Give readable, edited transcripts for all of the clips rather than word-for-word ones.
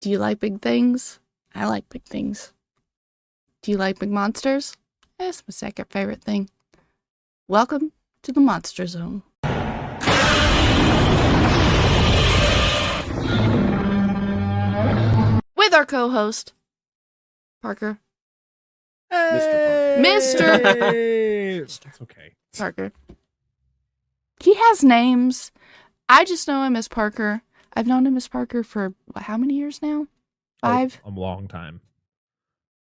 Do you like big things? I like big things. Do you like big monsters? That's my second favorite thing. Welcome to the Monster Zone. With our co-host, Parker. Mr. It's okay. Parker. He has names. I just know him as Parker. I've known him as Parker for how many years now? 5? A long time.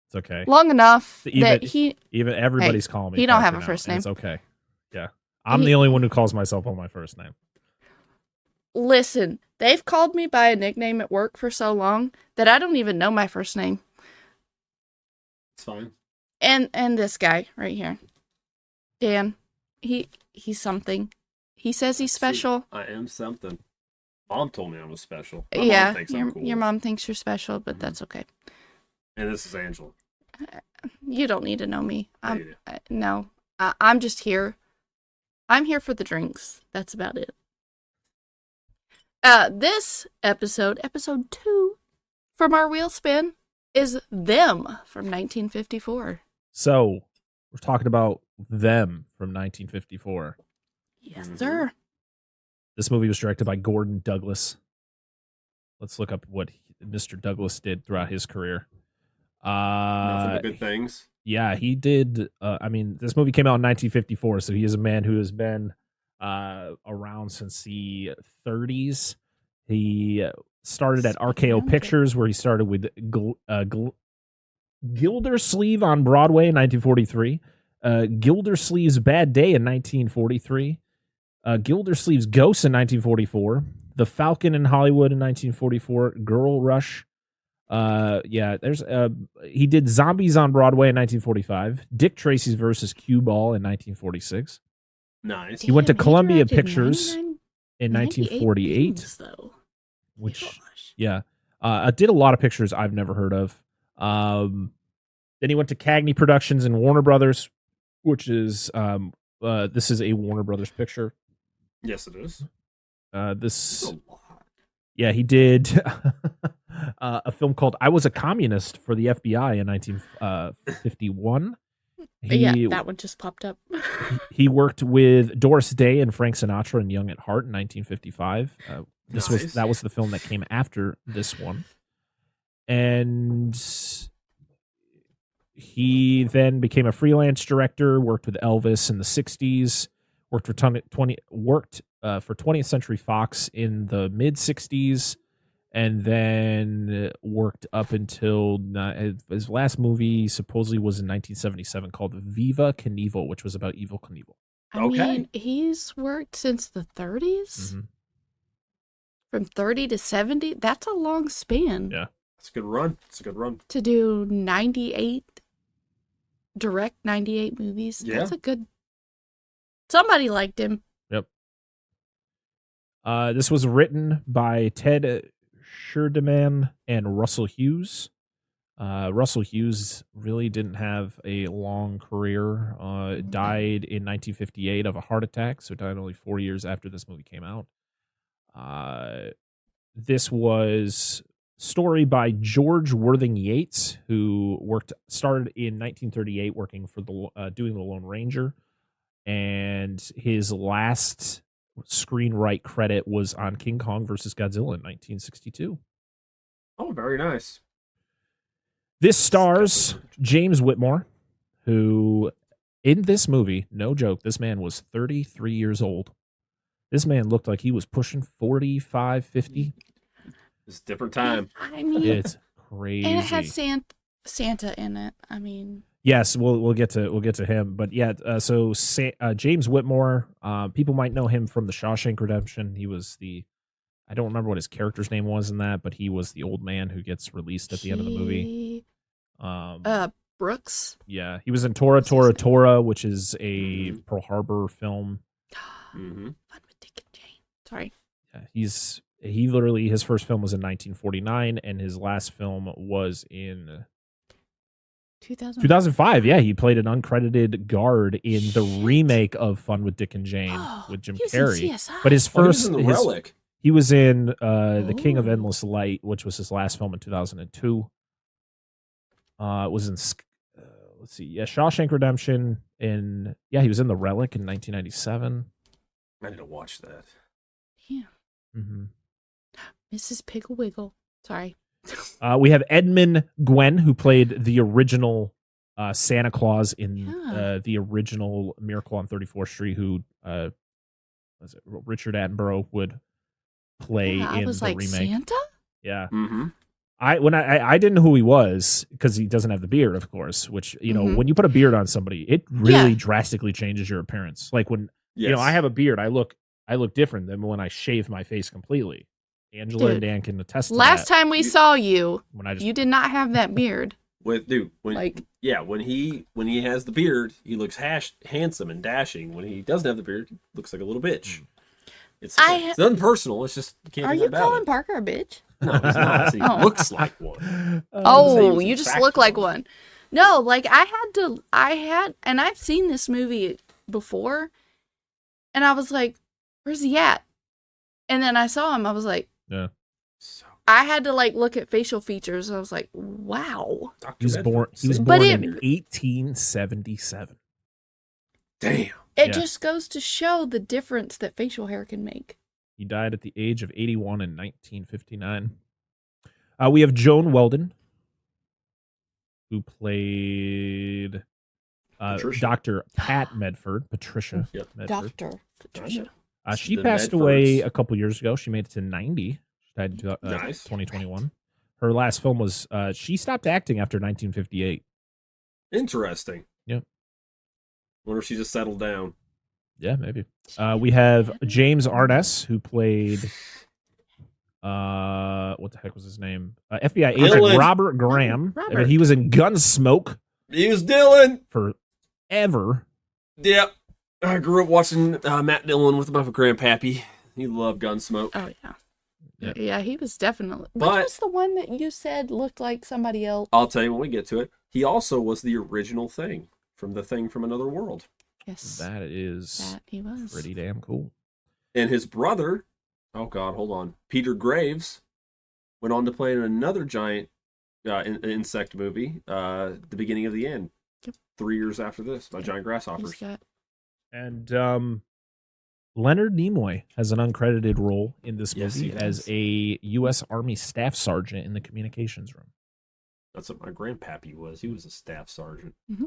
It's okay. Long enough Even everybody's Hey, calling me. he don't Parker have a now, first and name. It's okay. Yeah, I'm the only one who calls myself on my first name. Listen, they've called me by a nickname at work for so long that I don't even know my first name. It's fine. And this guy right here, Dan, he's something. He says he's special. I am something. Mom told me I was special. Yeah, mom thinks I'm cool. your mom thinks you're special, but that's okay. And this is Angela. You don't need to know me. Yeah, you do. No, I'm just here. I'm here for the drinks. That's about it. This episode 2 from our wheel spin is Them from 1954. So we're talking about Them from 1954. Yes, sir. This movie was directed by Gordon Douglas. Let's look up what Mr. Douglas did throughout his career. Nothing but good things. Yeah, he did. This movie came out in 1954, so he is a man who has been around since the 30s. He started at RKO Pictures, where he started with Gildersleeve on Broadway in 1943, Gildersleeve's Bad Day in 1943, Gildersleeve's Ghost in 1944, The Falcon in Hollywood in 1944, Girl Rush. He did Zombies on Broadway in 1945, Dick Tracy's versus Cue Ball in 1946. Nice. He went to Damn, Columbia directed Pictures 99 in 98 1948, films, though. which, Gosh. yeah, did a lot of pictures I've never heard of. Then he went to Cagney Productions and Warner Brothers, which is, this is a Warner Brothers picture. Yes, it is. He did a film called I Was a Communist for the FBI in 1951. That one just popped up. He worked with Doris Day and Frank Sinatra in Young at Heart in 1955. That was the film that came after this one. And he then became a freelance director, worked with Elvis in the 60s, worked for 20th Century Fox in the mid 60s, and then worked up until his last movie supposedly was in 1977 called Viva Knievel, which was about Evel Knievel. I mean, he's worked since the 30s? Mm-hmm. From 30 to 70? That's a long span. Yeah. It's a good run. To do 98 movies. Yeah. That's a good... Somebody liked him. Yep. This was written by Ted Scherdeman and Russell Hughes. Russell Hughes really didn't have a long career. Died in 1958 of a heart attack, so died only 4 years after this movie came out. This was story by George Worthing Yates, who started in 1938 working for doing The Lone Ranger, and his last screenwrite credit was on King Kong versus Godzilla in 1962. Oh, very nice. This stars James Whitmore, who in this movie, no joke, this man was 33 years old. This man looked like he was pushing 45, 50. It's a different time. I mean, It's crazy. and it had Santa in it. I mean, yes, we'll get to him, but yeah. So James Whitmore, people might know him from The Shawshank Redemption. He was I don't remember what his character's name was in that, but he was the old man who gets released at the end of the movie. Brooks. Yeah, he was in Tora Tora Tora, which is a Pearl Harbor film. Mm-hmm. Fun with Dick and Jane. Sorry. Yeah, he literally, his first film was in 1949, and his last film was in 2005. Yeah, he played an uncredited guard in the remake of Fun with Dick and Jane with Jim Carrey. CSI. But his He was first, in The Relic. He was in The King of Oh. Endless Light, which was his last film in 2002. Was in let's see, Shawshank Redemption, and he was in The Relic in 1997. I need to watch that. Yeah. Mm-hmm. Mrs. Pickle Wiggle. Sorry. We have Edmund Gwen, who played the original Santa Claus in the original Miracle on 34th Street, who was it Richard Attenborough would play I in was the like, remake. Santa? Yeah. Mm-hmm. I didn't know who he was because he doesn't have the beard, of course, which, when you put a beard on somebody, it really drastically changes your appearance. Like when, I have a beard, I look different than when I shave my face completely. Angela and Dan can attest to that. Last time we saw you, when you did not have that beard. When he has the beard, he looks handsome and dashing. When he doesn't have the beard, he looks like a little bitch. It's nothing personal. It's just Are you calling Parker a bitch? No, he's not. He looks like one. You just look like one. No, like and I've seen this movie before, and I was like, where's he at? And then I saw him, I was like, yeah. I had to like look at facial features, and I was like, wow. He was born in 1877. Damn. It just goes to show the difference that facial hair can make. He died at the age of 81 in 1959. We have Joan Weldon, who played Dr. Pat Medford, Patricia Medford. Dr. Patricia. She passed away a couple years ago. She made it to 90. She died in 2021. Her last film was, she stopped acting after 1958. Interesting. Yep. Wonder if she just settled down. Yeah, maybe. We have James Arness, who played, what the heck was his name? FBI agent Robert Graham. Robert. He was in Gunsmoke. He was Dylan. Forever. Yep. I grew up watching Matt Dillon with my grandpappy. He loved Gunsmoke. Oh, yeah. Yeah, he was definitely. Which was the one that you said looked like somebody else? I'll tell you when we get to it. He also was the original Thing from The Thing from Another World. Yes. That he was pretty damn cool. And his brother, Peter Graves, went on to play in another giant insect movie, The Beginning of the End. Yep. 3 years after this, by giant grasshoppers. And Leonard Nimoy has an uncredited role in this movie as a U.S. Army staff sergeant in the communications room. That's what my grandpappy was. He was a staff sergeant. Mm-hmm.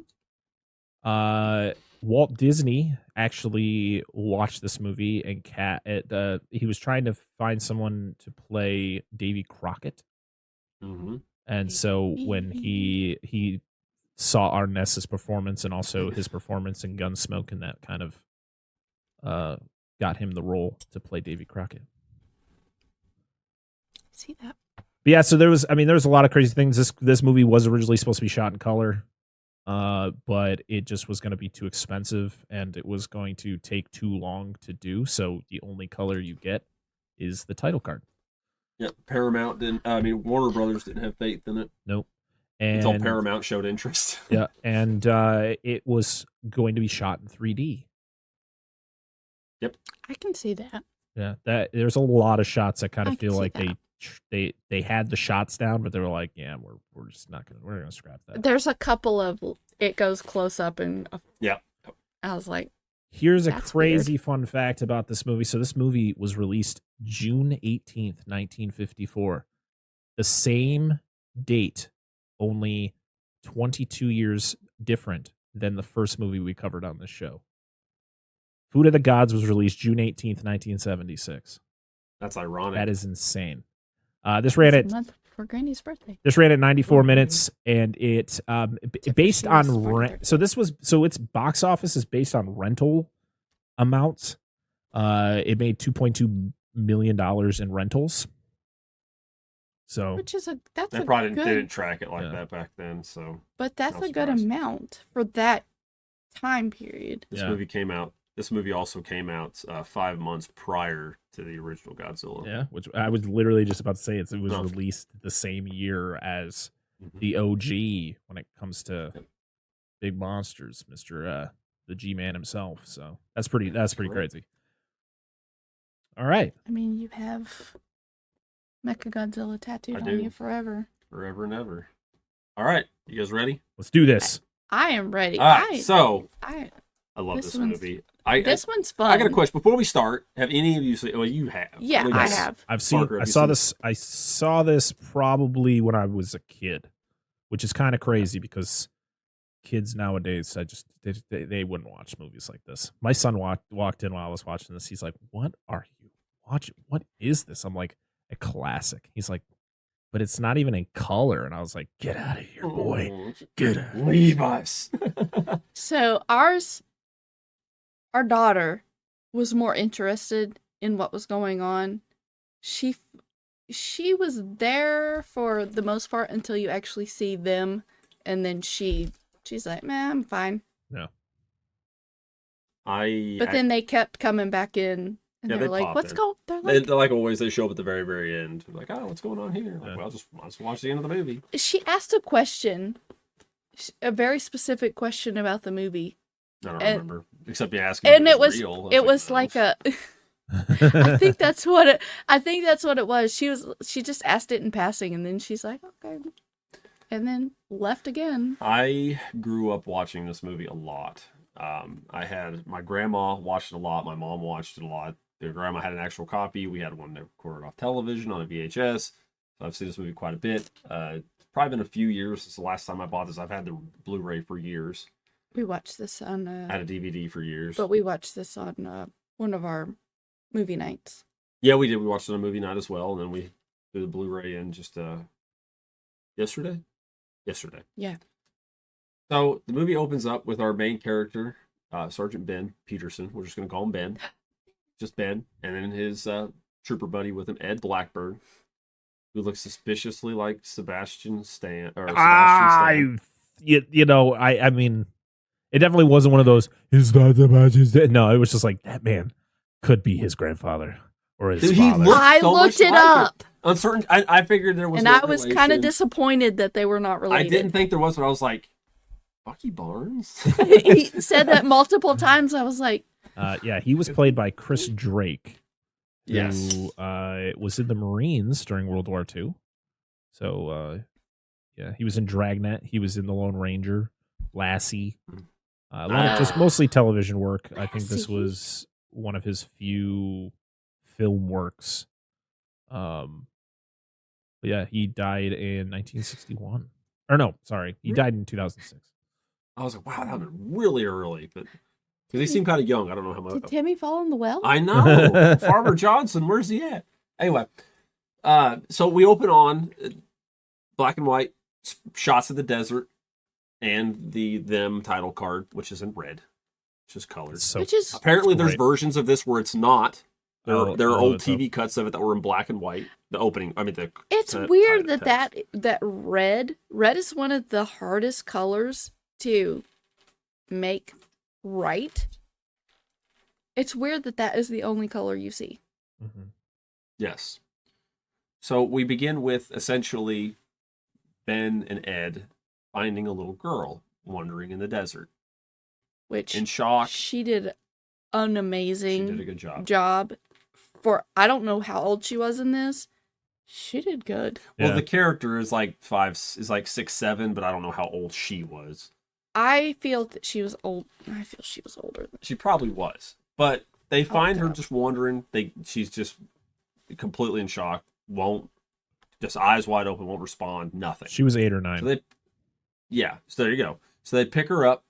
Walt Disney actually watched this movie and he was trying to find someone to play Davy Crockett. Mm-hmm. And so when he saw Arness's performance and also his performance in Gunsmoke, and that kind of got him the role to play Davy Crockett. See that? But yeah, so there was a lot of crazy things. This movie was originally supposed to be shot in color, but it just was going to be too expensive, and it was going to take too long to do. So the only color you get is the title card. Yep, Warner Brothers didn't have faith in it. Nope. Until Paramount showed interest. Yeah, and it was going to be shot in 3D. Yep. I can see that. Yeah, there's a lot of shots that kind of feel like that. they had the shots down, but they were like, yeah, we're just not gonna scrap that. There's a couple of it goes close up and yeah. I was like, here's a crazy fun fact about this movie. So this movie was released June 18th, 1954. The same date, only 22 years different than the first movie we covered on this show. Food of the Gods was released June 18th, 1976. That's ironic. That is insane. This ran at month for Granny's birthday. This ran at 94 minutes, and it based on its box office is based on rental amounts. It made $2.2 million in rentals. So which is they probably didn't track it like that back then. So, but that's a good amount for that time period. This movie also came out 5 months prior to the original Godzilla. Yeah, which I was literally just about to say. It was released the same year as the OG when it comes to big monsters, Mr. The G-Man himself. So that's pretty crazy. All right. I mean, you have Mechagodzilla tattooed I on do. you forever. Forever and ever. All right, you guys ready? Let's do this. I am ready. All right, so I I love This this one's- movie. this one's fun. I got a question before we start. Have any of you seen? Well, you have. Yeah, What I about- have. I've seen. Parker, have I you saw seen this. I saw this probably when I was a kid, which is kind of crazy because kids nowadays, they wouldn't watch movies like this. My son walked in while I was watching this. He's like, "What are you watching? What is this?" I'm like, "A classic." He's like, "But it's not even in color." And I was like, "Get out of here, boy! Oh, Get out!" leave us. So our daughter was more interested in what was going on. She was there for the most part until you actually see them, and then she's like, "Man, I'm fine." But then they kept coming back in, and Yeah, they were they like, pop "What's in. going?" They're They, like, like always, they show up at the very, very end. They're like, oh, what's going on here? Like, Yeah. well, let's watch the end of the movie. she asked a question, a very specific question about the movie, I don't And- remember, except you asking. and if it was real. it was like no. a. I think that's what it was. She just asked it in passing, and then she's like, "Okay," and then left again. I grew up watching this movie a lot. I had my grandma watched it a lot. My mom watched it a lot. Their grandma had an actual copy. We had one that recorded off television on a VHS. So I've seen this movie quite a bit. Probably been a few years since the last time I bought this. I've had the Blu-ray for years. We watched this on, I had a DVD for years. but we watched this on one of our movie nights. Yeah, we did. We watched it on a movie night as well, and then we threw the Blu-ray in just yesterday. Yeah. So the movie opens up with our main character, Sergeant Ben Peterson. We're just going to call him Ben. Just Ben. And then his trooper buddy with him, Ed Blackburn, who looks suspiciously like Sebastian Stan. I mean, it definitely wasn't one of those. Is that Sebastian Stan? No, it was just like that man could be his grandfather or his Dude, he father. looked I so looked much it like up, Uncertain. I figured there was. and no I was kind of relation. disappointed that they were not I related. didn't think there was, but I was like, Bucky Barnes. He said that multiple times. I was like, Yeah, he was played by Chris Drake, who Yes. was in the Marines during World War II. So, yeah, he was in Dragnet. He was in The Lone Ranger, Lassie. A lot of just mostly television work. I think this Lassie. was one of his few film works. But yeah, he died in 1961. Or no, sorry, he died in 2006. I was like, wow, that was really early, but because he seemed kind of young. I don't know how "Did much. Timmy fall in the well?" I know. Farmer Johnson, where's he at? Anyway, so we open on black and white shots of the desert and the them title card, which is in red, which is colored. So Which is Apparently, there's great. versions of this where it's not. There Oh, are oh, old it's TV cuts of it that were in black and white. The opening, I mean, the It's cut- weird cut- that red is one of the hardest colors to make right. It's weird that is the only color you see. Mhm. Yes. So we begin with essentially Ben and Ed finding a little girl wandering in the desert. Which In shock. she did an She amazing did a good job. job. For I don't know how old she was in this. She did good. Well, Yeah. the character is like 6, 7, but I don't know how old she was. I feel that she was old. I feel she was older than She probably was. But they find her doubt. just wandering. She's just completely in shock. Won't, just eyes wide open, won't respond, nothing. She was 8 or So 9. so there you go. So they pick her up.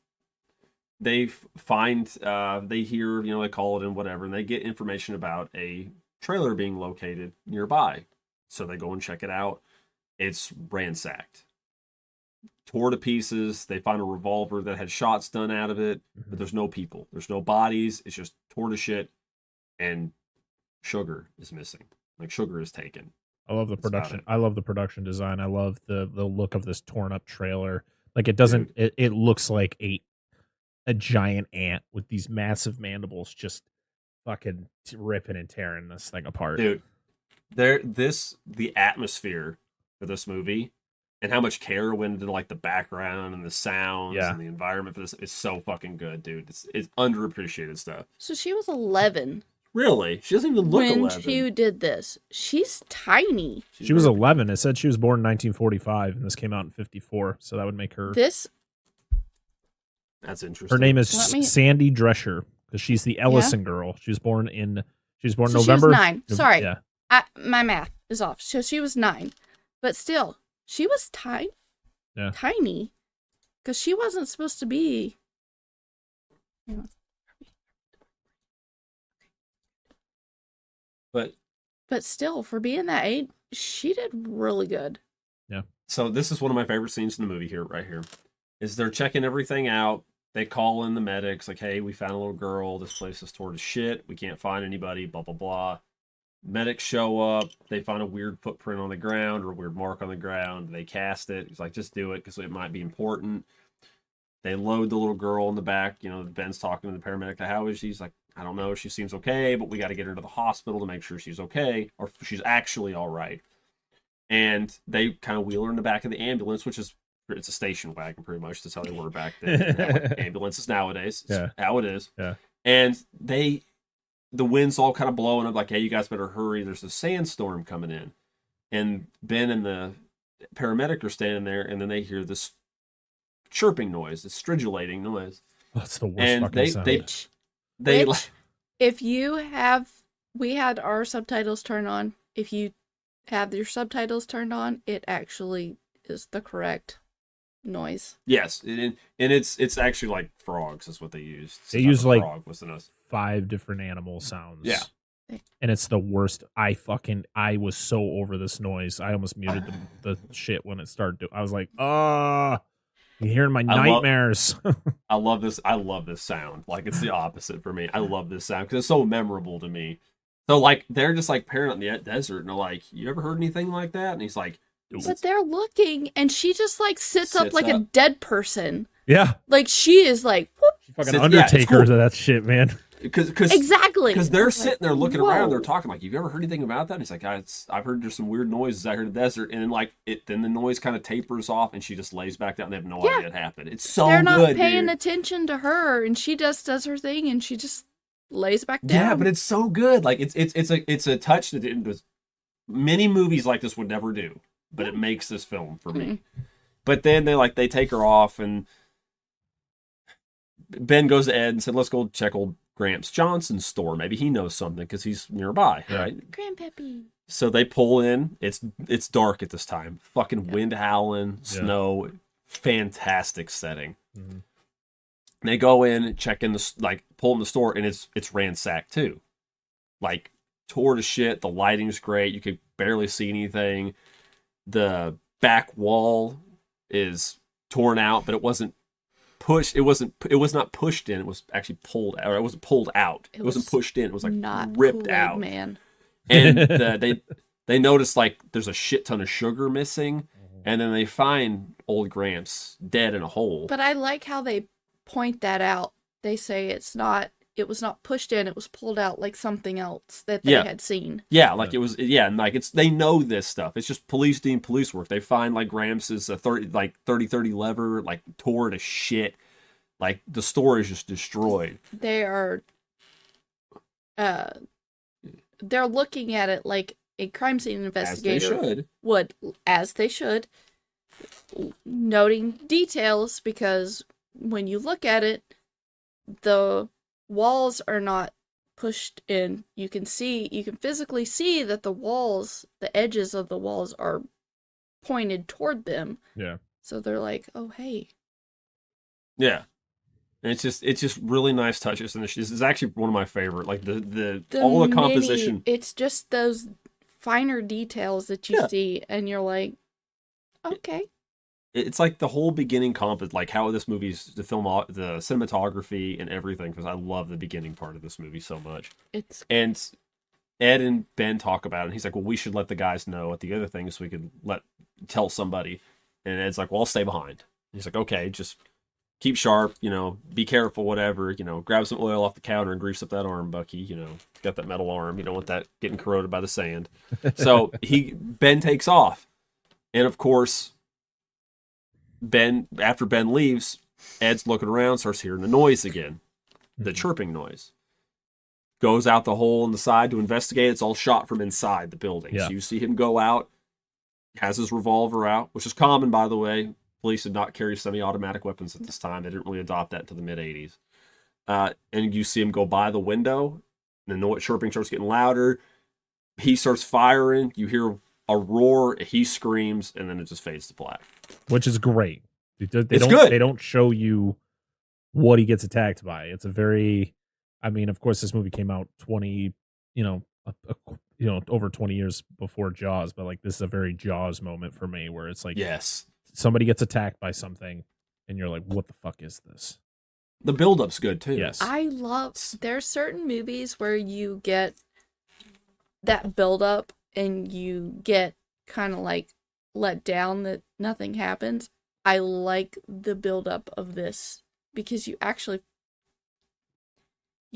They find, they hear, they call it in, whatever, and they get information about a trailer being located nearby. So they go and check it out. It's ransacked, tore to pieces. They find a revolver that had shots done out of it, but there's no people. There's no bodies. It's just tore to shit, and Sugar is missing. Like, Sugar is taken. I love the That's about production. it. I love the production design. I love the look of this torn up trailer. Like it doesn't. It looks like a giant ant with these massive mandibles just fucking ripping and tearing this thing apart. Dude, the atmosphere of this movie and how much care went into like the background and the sounds and the environment for this is so fucking good, dude. It's underappreciated stuff. So she was 11 Really? She doesn't even look when 11. she did this. She's tiny. She was 11. It said she was born in 1945, and this came out in 54. So that would make her. This. That's interesting. Her name is Sandy Drescher because she's the Ellison girl. She was born November. She was 9. Sorry. Yeah. My math is off. So she was 9. But still, she was tiny. Yeah. Tiny. Because she wasn't supposed to be. But still, for being that age, she did really good. Yeah. So this is one of my favorite scenes in the movie here, right here. Is they're checking everything out. They call in the medics, like, hey, we found a little girl. This place is toward as shit. We can't find anybody, blah, blah, blah. Medics show up. They find a weird footprint on the ground or a weird mark on the ground. They cast it. He's like, just do it because it might be important. They load the little girl in the back. You know, Ben's talking to the paramedic. How is she? He's like, I don't know. She seems okay, but we got to get her to the hospital to make sure she's okay or she's actually all right. And they kind of wheel her in the back of the ambulance, which is, it's a station wagon pretty much. That's how they were back then. Like ambulances nowadays. It's how it is. Yeah. And the wind's all kind of blowing up like, hey, you guys better hurry. There's a sandstorm coming in. And Ben and the paramedic are standing there, and then they hear this chirping noise, this stridulating noise. That's the worst fucking sound. Which, if you have, we had our subtitles turned on. If you have your subtitles turned on, it actually is the correct noise. Yes, and it's actually like frogs is what they used. They use like 5 different animal sounds. Yeah. And it's the worst. I was so over this noise. I almost muted the shit when it started. I was like, you're hearing my nightmares. I love this. I love this sound. Like, it's the opposite for me. I love this sound because it's so memorable to me. So, like, they're just, like, pairing out in the desert, and they're like, you ever heard anything like that? And he's like... But they're looking, and she just, like, sits up like a dead person. Yeah. Like, she is, like... Whoop. She fucking Undertaker to that shit, man. Exactly. Because they're sitting there looking around, they're talking like, "You've ever heard anything about that?" And he's like, "I've heard there's some weird noises out here in the desert." And then then the noise kind of tapers off, and she just lays back down. And they have no idea it happened. It's so they're not good, paying attention to her, and she just does her thing, and she just lays back down. Yeah, but it's so good. Like it's a touch that many movies like this would never do, but it makes this film for me. But then they take her off, and Ben goes to Ed and said, "Let's go check old Gramps Johnson's store. Maybe he knows something because he's nearby, right?" Grandpappy. So they pull in. It's dark at this time. Fucking wind howling, snow, fantastic setting. Mm-hmm. They go in, check in pull in the store, and it's ransacked too. Like, tore to shit. The lighting's great. You could barely see anything. The back wall is torn out, but it wasn't pushed. It was not pushed in. It was actually pulled out. Or it wasn't pulled out. It wasn't pushed in. It was like not ripped Kool-Aid, out. Man. And they notice like there's a shit ton of sugar missing, and then they find old Gramps dead in a hole. But I like how they point that out. They say it was not pushed in. It was pulled out like something else that they had seen. Yeah, like it was. Yeah, and like they know this stuff. It's just police doing police work. They find like Gramps' 30 lever like tore to shit. Like the store is just destroyed. They are. They're looking at it like a crime scene investigator would, as they should, noting details, because when you look at it, the walls are not pushed in. You can physically see that the edges of the walls are pointed toward them. Yeah. So they're like, oh, hey. Yeah. And it's just really nice touches, and this is actually one of my favorite. Like the all the composition. It's just those finer details that you see, and you're like, okay. It's like the whole beginning like how this movie's the cinematography and everything. Because I love the beginning part of this movie so much. And Ed and Ben talk about it, and he's like, "Well, we should let the guys know at the other thing so we could tell somebody." And Ed's like, "Well, I'll stay behind." He's like, "Okay, just keep sharp, be careful, whatever, grab some oil off the counter and grease up that arm, Bucky, got that metal arm, you don't want that getting corroded by the sand." So Ben takes off. And of course, after Ben leaves, Ed's looking around, starts hearing the noise again, the chirping noise. goes out the hole in the side to investigate. It's all shot from inside the building. Yeah. So you see him go out, has his revolver out, which is common, by the way. Police did not carry semi-automatic weapons at this time. They didn't really adopt that until the mid-'80s. And you see him go by the window, and the noise chirping starts getting louder. He starts firing. You hear a roar. He screams, and then it just fades to black. Which is great. It's good. They don't show you what he gets attacked by. It's a very, I mean, of course, this movie came out 20, over 20 years before Jaws, but like this is a very Jaws moment for me, where it's like, yes, somebody gets attacked by something, and you're like, what the fuck is this? The build-up's good too. Yes, There's certain movies where you get that build-up and you get kind of like let down that nothing happens. I like the build-up of this because you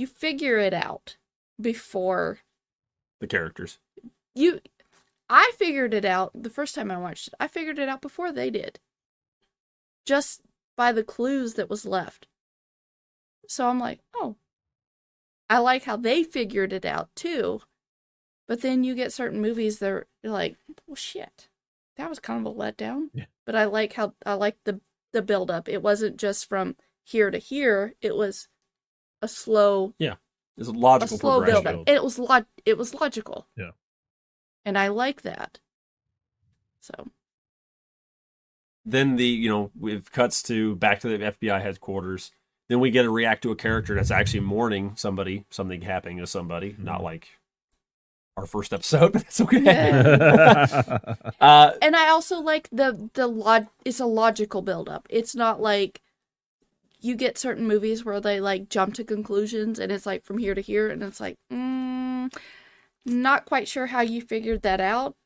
figure it out before The characters. I figured it out the first time I watched it. I figured it out before they did. Just by the clues that was left. So I'm like, oh. I like how they figured it out too. But then you get certain movies that are like, well, shit. That was kind of a letdown. Yeah. But I like the build up. It wasn't just from here to here. It was a slow It's a logical progression. build up. It was logical. Yeah. And I like that. So Then we've cuts to back to the FBI headquarters. Then we get to react to a character that's actually mourning something happening to somebody, not like our first episode, but it's okay. Yeah. And I also like it's a logical buildup. It's not like you get certain movies where they like jump to conclusions and it's like from here to here and it's like, not quite sure how you figured that out.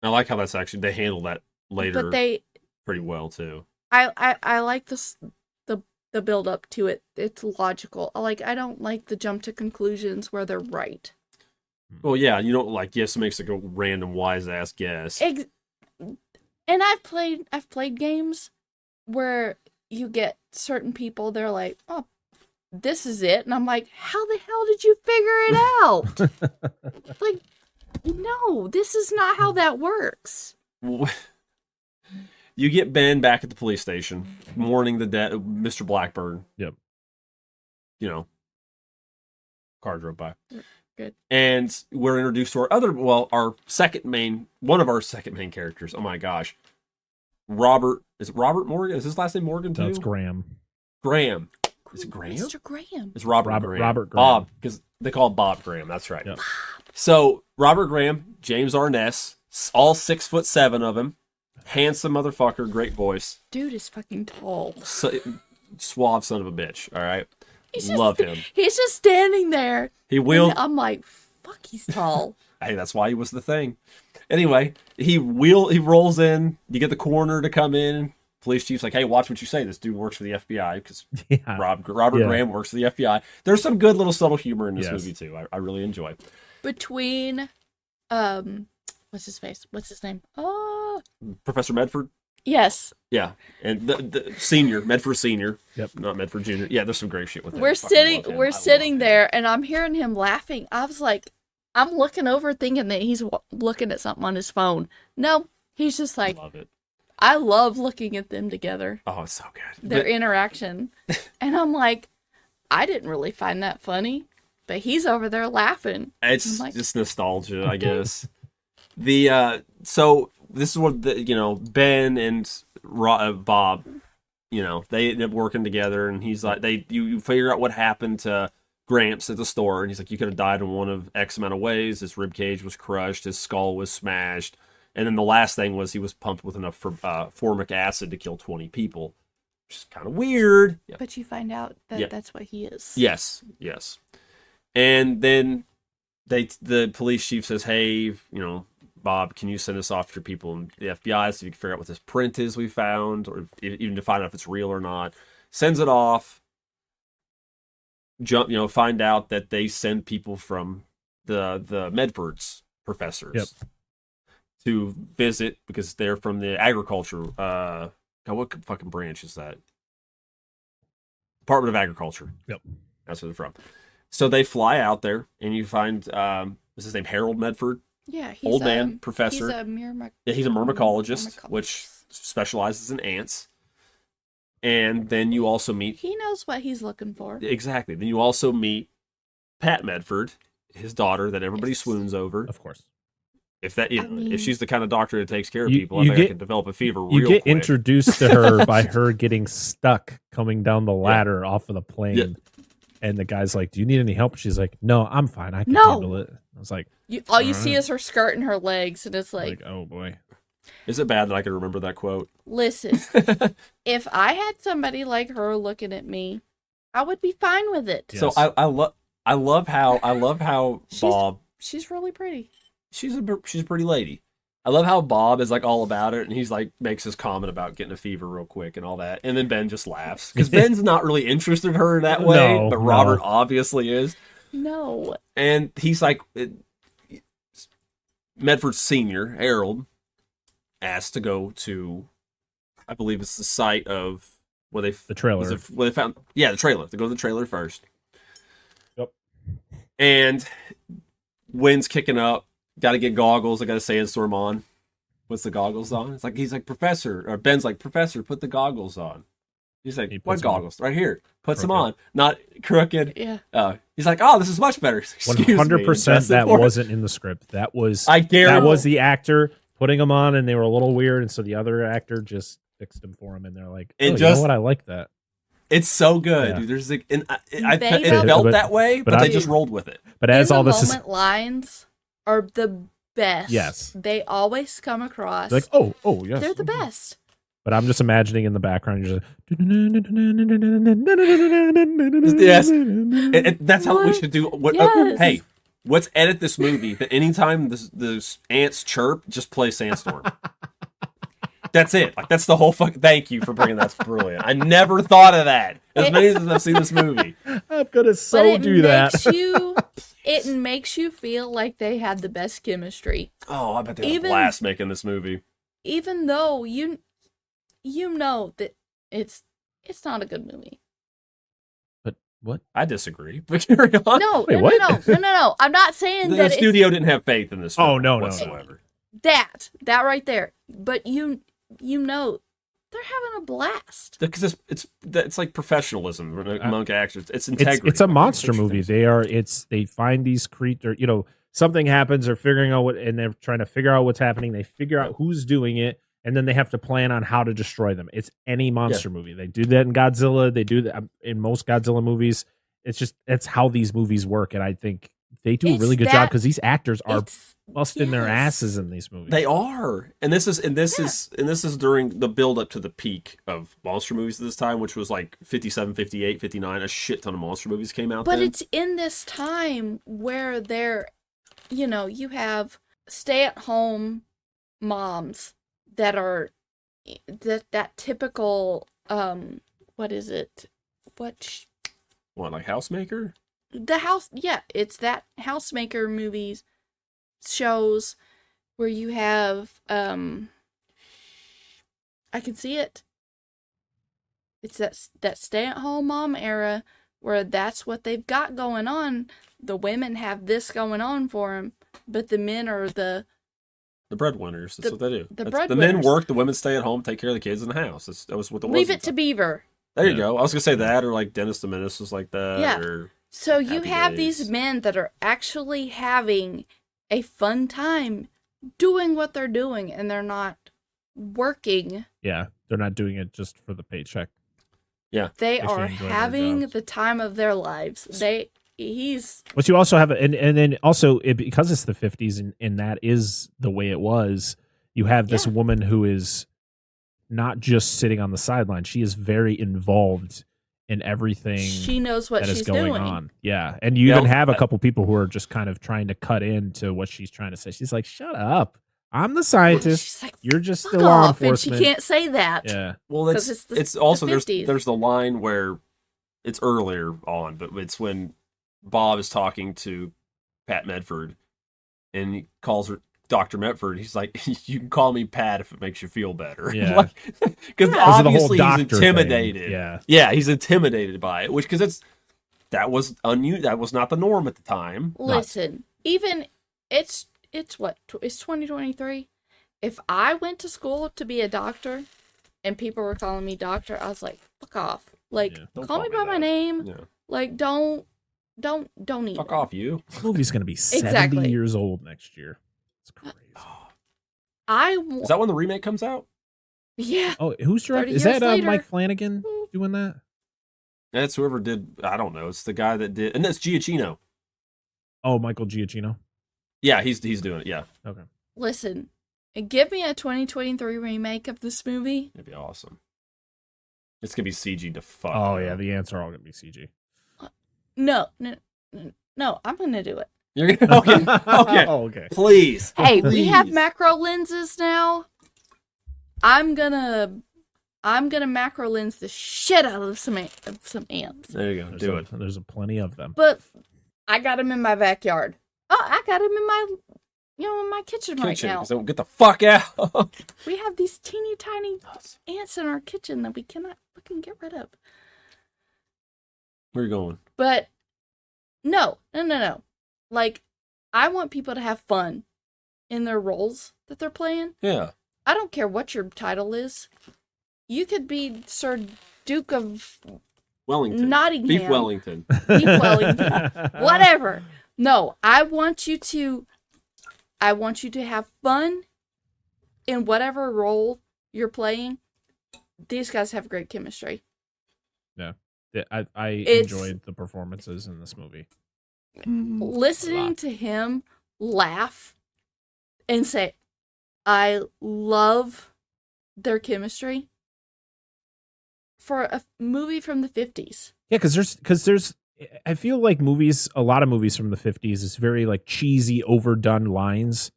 I like how they handle that later But they pretty well too. I like this the build up to it. It's logical. I don't like the jump to conclusions where they're right. Well, yeah, you don't like makes like a random wise ass guess. And I've played games where you get certain people, they're like, oh, this is it. And I'm like, how the hell did you figure it out? Like, no, this is not how that works. You get Ben back at the police station, mourning the death of Mr. Blackburn. Yep. Car drove by. Good. And we're introduced to one of our second main characters. Oh my gosh. Robert. Is it Robert Morgan? Is his last name Morgan too? No, it's Graham. Graham. Is it Graham? Mr. Graham. It's Robert Graham. Robert Graham. Bob, because they call him Bob Graham. That's right. Yep. So Robert Graham, James Arness, all 6'7" of him, handsome motherfucker, great voice, Dude is fucking tall. suave son of a bitch. All right, love him. He's just standing there. He will. I'm like, fuck, he's tall. Hey, that's why he was the thing. Anyway, he rolls in. You get the coroner to come in. Police chief's like, hey, watch what you say. This dude works for the FBI because Robert Graham works for the FBI. There's some good little subtle humor in this movie too. I really enjoy. Between, what's his face? What's his name? Oh, Professor Medford. yes. Yeah, and the senior Medford Senior. Yep, not Medford Junior. Yeah, there's some great shit with him. We're sitting there, and I'm hearing him laughing. I was like, I'm looking over, thinking that he's looking at something on his phone. No, he's just like, love it. I love looking at them together. Oh, it's so good. Their interaction. And I'm like, I didn't really find that funny, but he's over there laughing. It's like, just nostalgia, okay. I guess. So this is what Ben and Bob, they end up working together, and he's like, you figure out what happened to Gramps at the store, and he's like, you could have died in one of X amount of ways. His rib cage was crushed, his skull was smashed. And then the last thing was he was pumped with enough formic acid to kill 20 people, which is kind of weird. Yep. But you find out that that's what he is. Yes. And then the police chief says, hey, Bob, can you send us off to your people in the FBI so you can figure out what this print is we found, or even to find out if it's real or not. Sends it off. Find out that they send people from the Medford's professors. Yep. To visit because they're from the agriculture. What fucking branch is that? Department of Agriculture. Yep. That's where they're from. So they fly out there, and you find what's his name, Harold Medford. Yeah, he's old man, professor. He's a myrmecologist, which specializes in ants. And then you also meet. He knows what he's looking for. Exactly. Then you also meet Pat Medford, his daughter that everybody swoons over. Of course. If if she's the kind of doctor that takes care of people, I think I can develop a fever real quick. You get introduced to her by her getting stuck coming down the ladder off of the plane. Yeah. And the guy's like, "Do you need any help?" She's like, "No, I'm fine. I can handle it." I was like, all you see is her skirt and her legs, and it's like, oh boy. Is it bad that I can remember that quote? Listen, if I had somebody like her looking at me, I would be fine with it. Yes. So I love how Bob. She's really pretty. She's a pretty lady. I love how Bob is like all about it, and he's like makes his comment about getting a fever real quick and all that, and then Ben just laughs because Ben's not really interested in her in that way, but Robert obviously is. No. And he's like, Medford's senior, Harold, asked to go to, I believe it's the site of where the trailer. Where they found, the trailer. To go to the trailer first. Yep. And wind's kicking up. Got to get goggles. I got a sandstorm on. What's the goggles on? It's like he's like, Professor, or Ben's like, Professor, put the goggles on. He's like, what goggles? Right here. Puts them on. Not crooked. Yeah. He's like, oh, this is much better. 100% that wasn't in the script. That was that was the actor putting them on, and they were a little weird, and so the other actor just fixed them for him, and they're like, you know what? I like that. It's so good, dude. There's like, it felt that way, but they just rolled with it. But as all this moment lines are the best. Yes. They always come across. Like, oh, yes. They're the best. But I'm just imagining in the background, you're just yes. That's how we should do. Hey, let's edit this movie. That anytime the ants chirp, just play Sandstorm. That's it. Like that's the whole fucking. Thank you for bringing that. That's brilliant. I never thought of that. As many as I've seen this movie, I'm gonna do that. It makes you feel like they had the best chemistry. Oh, I bet they had a blast making this movie. Even though you know that it's not a good movie. But what? I disagree. But carry on. No. I'm not saying that the studio didn't have faith in this film. Oh no, whatsoever. That right there. But you know they're having a blast because it's like professionalism among actors. It's integrity. It's a monster movie. They find these creatures. Something happens. They're figuring out and they're trying to figure out what's happening. They figure out who's doing it, and then they have to plan on how to destroy them. It's any monster movie. They do that in Godzilla. They do that in most Godzilla movies. It's how these movies work, and I think they do a really good job because these actors are busting their asses in these movies. They are, and this is during the build up to the peak of monster movies at this time, which was like 57, 58, 59. A shit ton of monster movies came out. But it's in this time where you have stay-at-home moms that are that typical what is it? What like Housemaker? It's that Housemaker movies shows where you have I can see it. It's that stay-at-home mom era where that's what they've got going on. The women have this going on for them, but the men are the breadwinners. That's what they do. The men work, the women stay at home, take care of the kids in the house. That was what the Leave it to Beaver. There you go. I was gonna say that, or like Dennis the Menace was like that. Yeah. Or so you have these men that are actually having a fun time doing what they're doing, and they're not working. Yeah, they're not doing it just for the paycheck. Yeah, they are having the time of their lives. But you also have, and then also because it's the 50s, and that is the way it was. You have this woman who is not just sitting on the sideline; she is very involved in everything. She knows what she's going doing. on. Yeah, and you even have a couple people who are just kind of trying to cut into what she's trying to say. She's like, "Shut up! I'm the scientist. Like, you're just the law enforcement." And she can't say that. Yeah. Well, it's also there's the line where it's earlier on, but it's when Bob is talking to Pat Medford, and he calls her Dr. Medford. He's like, "You can call me Pat if it makes you feel better." Yeah, because obviously he's intimidated. Thing. Yeah, he's intimidated by it. Which because that was that was not the norm at the time. Listen, even it's what? It's 2023. If I went to school to be a doctor and people were calling me doctor, I was like, fuck off. Like, call me by my name. Yeah. Like, don't even. Fuck off, you. This movie's going to be 70 years old next year. It's crazy. Is that when the remake comes out? Yeah. Oh, who's directing? Is that Mike Flanagan doing that? That's whoever did. I don't know. It's the guy that did, and that's Giacchino. Oh, Michael Giacchino. Yeah, he's doing it. Yeah. Okay. Listen, give me a 2023 remake of this movie. It'd be awesome. It's gonna be CG to fuck. Oh yeah, the ants are all gonna be CG. No, I'm gonna do it. You're gonna okay. Oh, okay. Please. Hey, we have macro lenses now. I'm gonna macro lens the shit out of some ants. There you go. Do it. There's plenty of them. But I got them in my backyard. Oh, I got them in my, in my kitchen right now. So get the fuck out. We have these teeny tiny ants in our kitchen that we cannot fucking get rid of. Where are you going? But no. Like, I want people to have fun in their roles that they're playing. Yeah. I don't care what your title is. You could be Sir Duke of Wellington. Nottingham. Beef Wellington. Whatever. No, I want you to have fun in whatever role you're playing. These guys have great chemistry. Yeah. I enjoyed the performances in this movie. Listening to him laugh and say, I love their chemistry for a movie from the 50s. Yeah, because there's I feel like a lot of movies from the 50s is very like cheesy, overdone lines.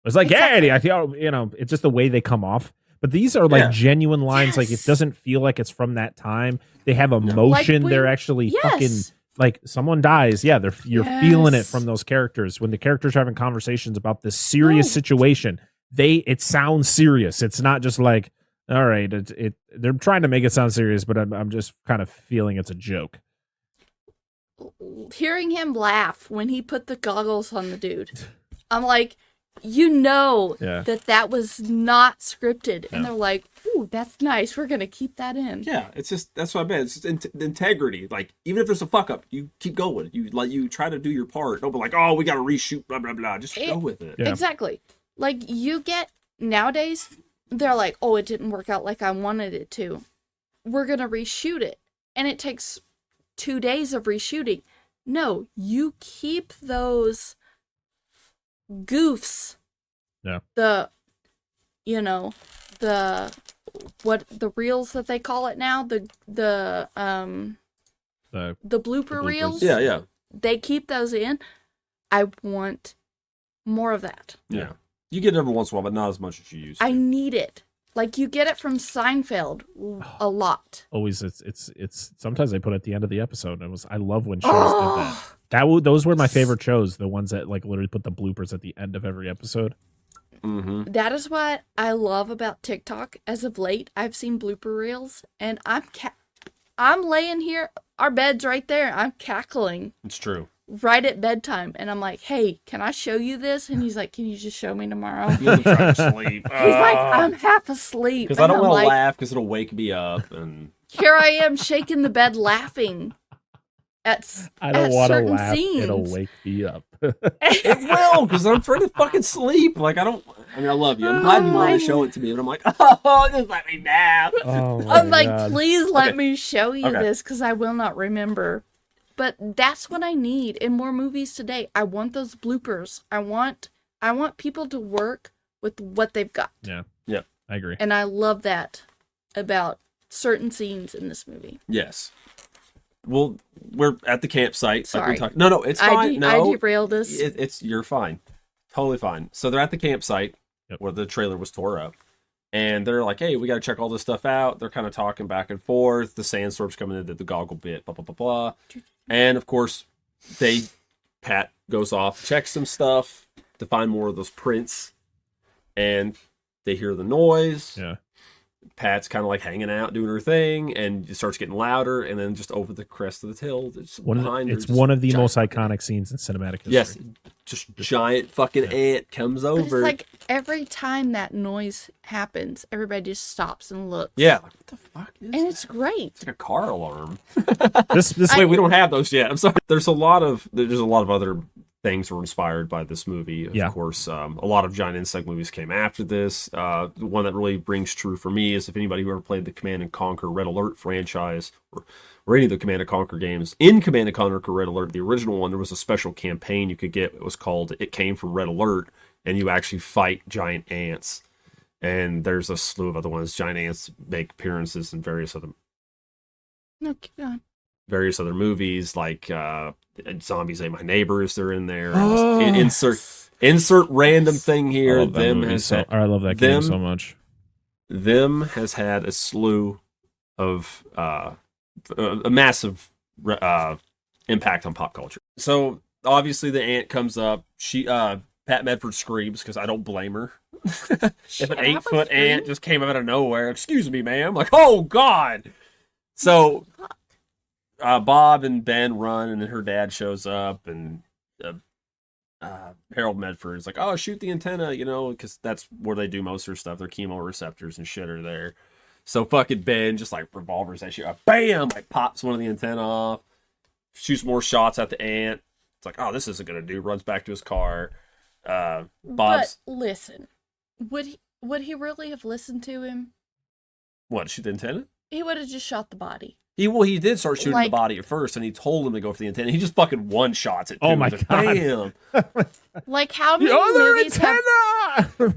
It's like, exactly. I feel, it's just the way they come off. But these are like genuine lines. Yes. Like it doesn't feel like it's from that time. They have emotion. Like they're actually fucking like someone dies. Yeah, you're feeling it from those characters. When the characters are having conversations about this serious situation, it sounds serious. It's not just like, all right, they're trying to make it sound serious, but I'm just kind of feeling it's a joke. Hearing him laugh when he put the goggles on the dude, I'm like, that was not scripted, and they're like, "Ooh, that's nice. We're gonna keep that in." Yeah, it's just that's what I meant. It's just integrity. Like even if there's a fuck up, you keep going. You try to do your part. Don't be like, "Oh, we got to reshoot." Blah blah blah. Just go with it. Yeah. Exactly. Like you get nowadays, they're like, "Oh, it didn't work out like I wanted it to. We're gonna reshoot it," and it takes 2 days of reshooting. No, you keep those goofs. Yeah. The reels that they call it now, the blooper reels. Yeah. They keep those in. I want more of that. Yeah. You get it every once in a while, but not as much as you used to. I need it. Like you get it from Seinfeld a lot. Always, it's sometimes they put it at the end of the episode. I love when shows did that. Those were my favorite shows. The ones that like literally put the bloopers at the end of every episode. Mm-hmm. That is what I love about TikTok. As of late, I've seen blooper reels, and I'm laying here. Our bed's right there. I'm cackling. It's true. Right at bedtime, and I'm like, "Hey, can I show you this?" And he's like, "Can you just show me tomorrow?" You'll try to sleep. He's like, "I'm half asleep." Because I don't want to laugh because it'll wake me up. And here I am shaking the bed, laughing at I don't want to laugh. Scenes. It'll wake me up. It will, because I'm trying to fucking sleep. Like I love you. I'm glad you want to show it to me, but I'm like, oh, just let me nap. I'm like, God. Please let me show you this, because I will not remember. But that's what I need in more movies today. I want those bloopers. I want people to work with what they've got. Yeah, I agree. And I love that about certain scenes in this movie. Yes. Well, we're at the campsite. Sorry. Like no, it's fine. I derailed us. You're fine. Totally fine. So they're at the campsite where the trailer was tore up. And they're like, hey, we got to check all this stuff out. They're kind of talking back and forth. The sandstorm's coming in, the goggle bit, blah, blah, blah, blah. And, of course, Pat goes off, checks some stuff to find more of those prints. And they hear the noise. Yeah. Pat's kind of like hanging out, doing her thing, and it starts getting louder, and then just over the crest of the hill, it's one of the most iconic scenes in cinematic history. Yes, just giant fucking ant comes But over. it's like every time that noise happens, everybody just stops and looks. Yeah, like, what the fuck is And that? it's great. It's like a car alarm. This Wait, we don't have those yet. I'm sorry. There's a lot of other things were inspired by this movie. Of course, a lot of giant insect movies came after this. The one that really rings true for me is if anybody who ever played the Command and Conquer Red Alert franchise or any of the Command and Conquer games. In Command and Conquer Red Alert, the original one, there was a special campaign you could get. It was called It Came from Red Alert, and you actually fight giant ants. And there's a slew of other ones. Giant ants make appearances in various other movies, like Zombies Ate My Neighbors. They're in there. Oh. Insert random thing here. I love that game so much. Them has had a slew of a massive impact on pop culture. So obviously the ant comes up. She Pat Medford screams because I don't blame her. If an 8-foot ant just came out of nowhere, excuse me, ma'am, like, oh god. So Bob and Ben run, and then her dad shows up, and Harold Medford is like, oh, shoot the antenna, because that's where they do most of their stuff. Their chemoreceptors and shit are there. So fucking Ben just like revolvers that shit, bam, like pops one of the antenna off, shoots more shots at the ant. It's like, oh, this isn't gonna do. Runs back to his car. Bob's. But listen, would he really have listened to him? What, shoot the antenna? He would have just shot the body. He did start shooting the body at first, and he told him to go for the antenna. He just fucking one-shots it, too. Oh, my God. Bam! Like, how many movies have...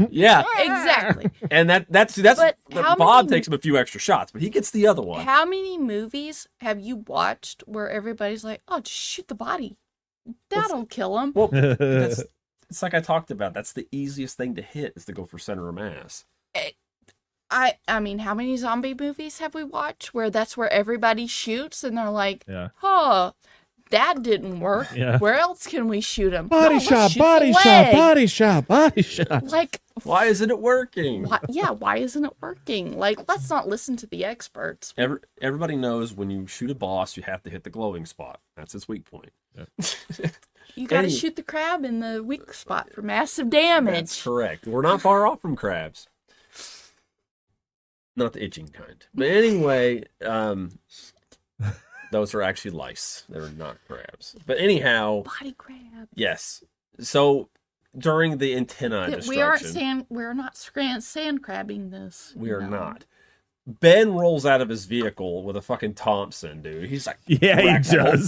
Yeah. Exactly. And that's Bob takes him a few extra shots, but he gets the other one. How many movies have you watched where everybody's like, oh, just shoot the body? That'll kill him. Well, it's like I talked about. That's the easiest thing to hit, is to go for center of mass. I mean, how many zombie movies have we watched where that's where everybody shoots and they're like, Yeah. oh, that didn't work. Yeah. Where else can we shoot him? Body shot. Like, why isn't it working? why isn't it working? Like, let's not listen to the experts. Everybody knows when you shoot a boss, you have to hit the glowing spot. That's its weak point. Yeah. You gotta shoot the crab in the weak spot for massive damage. That's correct. We're not far off from crabs. Not the itching kind. But anyway, those are actually lice. They're not crabs. But anyhow... Body crab. Yes. So, during the antenna destruction... We're not sand crabbing this. We are not. Ben rolls out of his vehicle with a fucking Thompson, dude. He's like... Yeah, he does.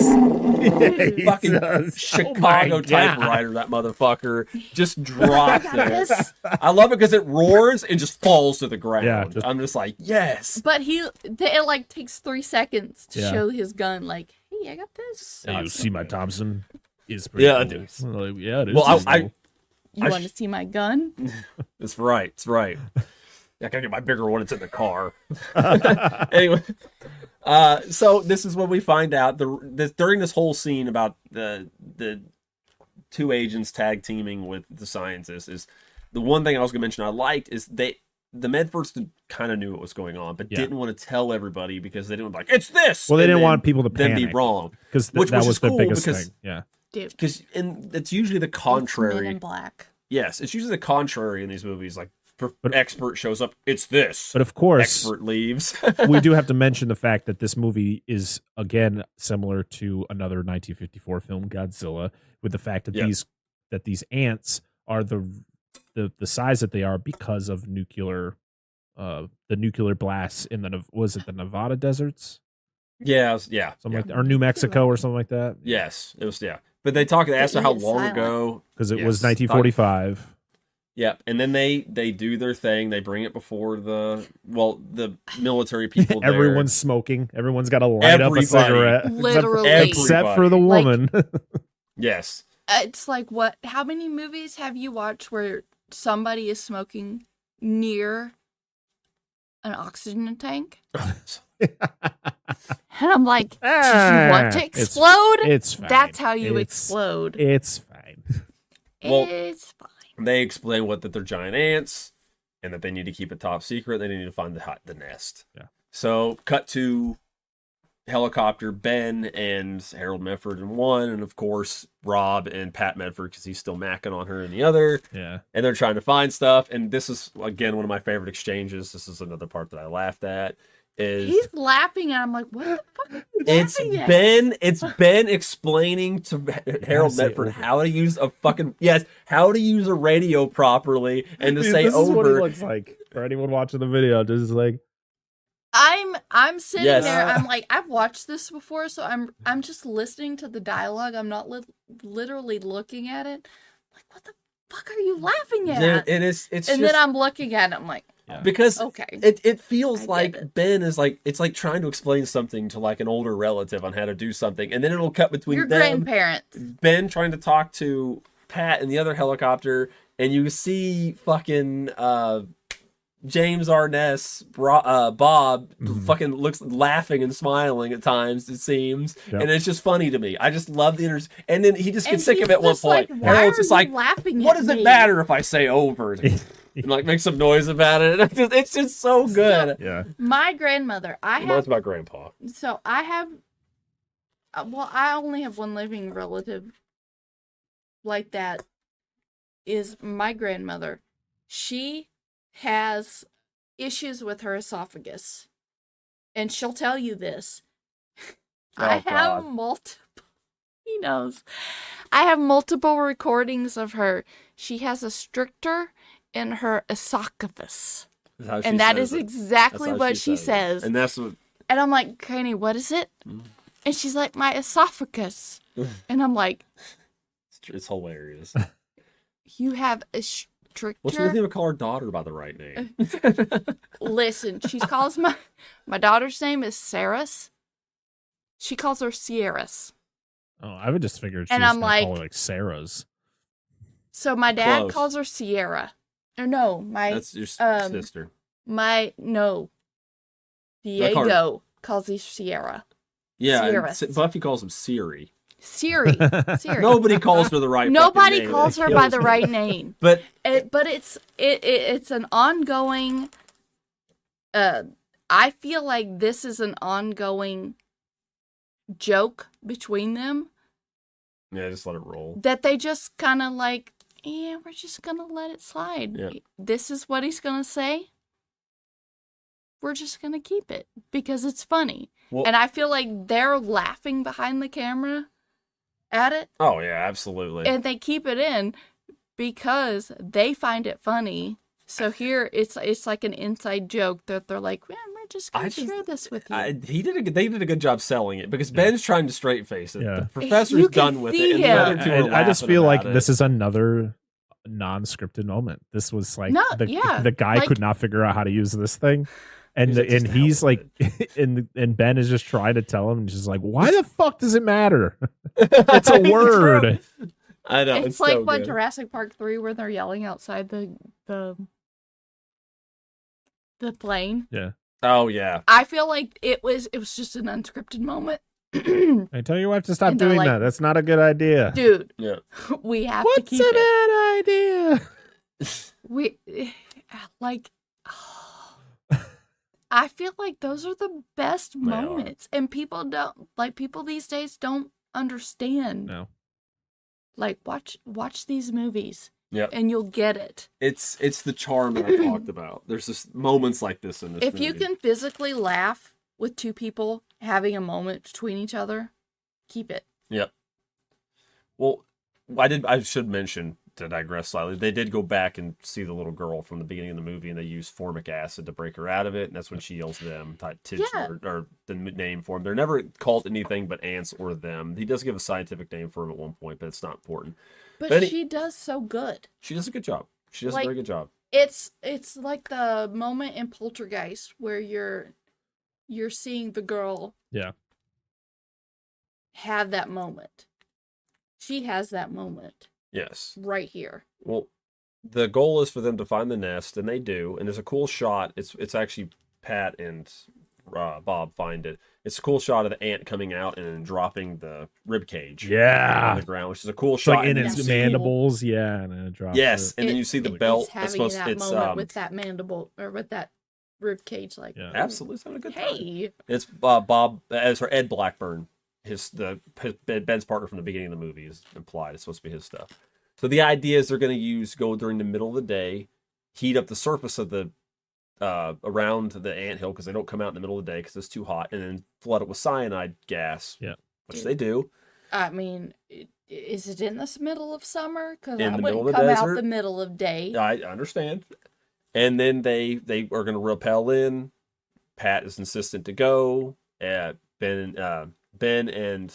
Fucking does. Chicago typewriter, that motherfucker. Just drops it. I love it because it roars and just falls to the ground. Yeah, I'm just like, yes. But it like takes 3 seconds to show his gun, like, hey, I got this. Hey, you see my Thompson? It's pretty cool. It is. Like, yeah, it is. Well, you want to see my gun? That's right. It's right. I gotta get my bigger one. It's in the car. Anyway, so this is when we find out during this whole scene about the two agents tag teaming with the scientists. Is the one thing I was gonna mention I liked is the Medfords kind of knew what was going on, but didn't want to tell everybody because they didn't it's this. Well, they didn't want people to panic, then be wrong, because that was the biggest thing. Yeah, because it's usually the contrary. It's Men in Black. Yes, it's usually the contrary in these movies. Like, expert shows up, it's this. But of course, expert leaves. We do have to mention the fact that this movie is, again, similar to another 1954 film, Godzilla, with the fact that these ants are the size that they are because of the nuclear blasts in the Nevada deserts? Yeah, something like that, or New Mexico or something like that. Yes, it was. Yeah, but they asked her how long ago, because it was 1945. Yep, and then they do their thing. They bring it before the military people. There. Everyone's smoking. Everyone's got to light up a cigarette, literally, except for the woman. Yes, it's like what? How many movies have you watched where somebody is smoking near an oxygen tank? And I'm like, do you want to explode? It's fine. That's how you explode. It's fine. It's fine. They explain that they're giant ants. and that they need to keep it top secret. They need to find the nest. Yeah. So cut to helicopter, Ben and Harold Medford in one, and of course Rob and Pat Medford because he's still macking on her in the other. Yeah. And they're trying to find stuff. And this is again one of my favorite exchanges. This is another part that I laughed at. He's laughing, and I'm like, what the fuck are you It's laughing at? Ben. It's Ben explaining to Harold Medford how to use how to use a radio properly and to say this over. Is what he looks like for anyone watching the video. Just like I'm sitting there. I'm like, I've watched this before, so I'm just listening to the dialogue. I'm not literally looking at it. I'm like, what the fuck are you laughing at? Yeah, and it's and then I'm looking at it. I'm like. Because okay, it feels like Ben is like it's like trying to explain something to like an older relative on how to do something, and then it'll cut between your them, grandparents, Ben trying to talk to Pat in the other helicopter, and you see fucking James Arness, Bob, fucking looks laughing and smiling at times. It seems, and it's just funny to me. I just love the and then he just gets sick of it at one point. Like, Harold's just like, laughing what does it matter if I say over? And like make some noise about it. It's just so good. Yeah. My grandmother, Reminds my grandpa. So I have, I only have one living relative like that. Is my grandmother. She has issues with her esophagus, and she'll tell you this. I have multiple. He knows. I have multiple recordings of her. She has a stricter in her esophagus. And that is exactly what she says. And that's what. And I'm like, Granny, what is it? And she's like, my esophagus. And I'm like, it's hilarious. You have a stricter. Well, she doesn't even call her daughter by the right name. Listen, she calls my daughter's name is Saris. She calls her Sierras. Oh, I would just figured she and was I'm gonna call her like Sarah's. So my dad calls her Sierra. Or no, that's your sister. Diego calls her Sierra. Yeah, Buffy calls him Siri. Siri. Nobody calls her the right. Nobody calls her by the right name. But it's an ongoing. I feel like this is an ongoing joke between them. Yeah, just let it roll. That they just kind of like, yeah, we're just gonna let it slide. Yeah. This is what he's gonna say. We're just gonna keep it because it's funny. Well, and I feel like they're laughing behind the camera at it. Oh yeah, absolutely. And they keep it in because they find it funny. So here it's like an inside joke that they're like, man, we're just gonna share this with you. They did a good job selling it because Ben's trying to straight face it. Yeah. The professor's done with it. And the other two are I just feel like it. this is another non-scripted moment. This was like the guy could not figure out how to use this thing. And he's like, and Ben is just trying to tell him, just like, why the fuck does it matter? It's a word. I know. It's like what Jurassic Park 3 where they're yelling outside the plane. Yeah. Oh yeah. I feel like it was just an unscripted moment. I tell your wife to stop doing that. That's not a good idea, dude. Yeah. We have to keep it. What's a bad idea? We like. I feel like those are the best moments, and people these days don't understand. No. Like watch these movies. Yeah. And you'll get it. It's the charm that I talked about. There's just moments like this in this movie. If you can physically laugh with two people having a moment between each other, keep it. Yep. Well, I should mention, to digress slightly, they did go back and see the little girl from the beginning of the movie, and they used formic acid to break her out of it, and that's when she yells them, or the name for them. They're never called anything but ants or them. He does give a scientific name for them at one point, but it's not important. But she does so good. She does a good job. She does a very good job. It's like the moment in Poltergeist where you're seeing the girl have that moment. She has that moment. Yes. Right here. Well, the goal is for them to find the nest, and they do. And there's a cool shot. It's actually Pat and Bob find it. It's a cool shot of the ant coming out and then dropping the rib cage Yeah. on the ground, which is a cool It's shot. like in And its you see- mandibles, yeah, and then it drops. Yes, it. and then you see the belt. It's having that moment with that mandible or with that rib cage, like Yeah. Absolutely, it's having a good time. hey, It's Bob, sorry, Ed Blackburn, Ben's partner from the beginning of the movie is implied. It's supposed to be his stuff. So the idea is they're going to go during the middle of the day, heat up the surface of the around the anthill because they don't come out in the middle of the day because it's too hot, and then flood it with cyanide gas. Yeah, which they do. I mean, is it in the middle of summer? Because I In the middle wouldn't of the come out desert? the middle of day. I understand. And then they are going to rappel in. Pat is insistent to go. Ben and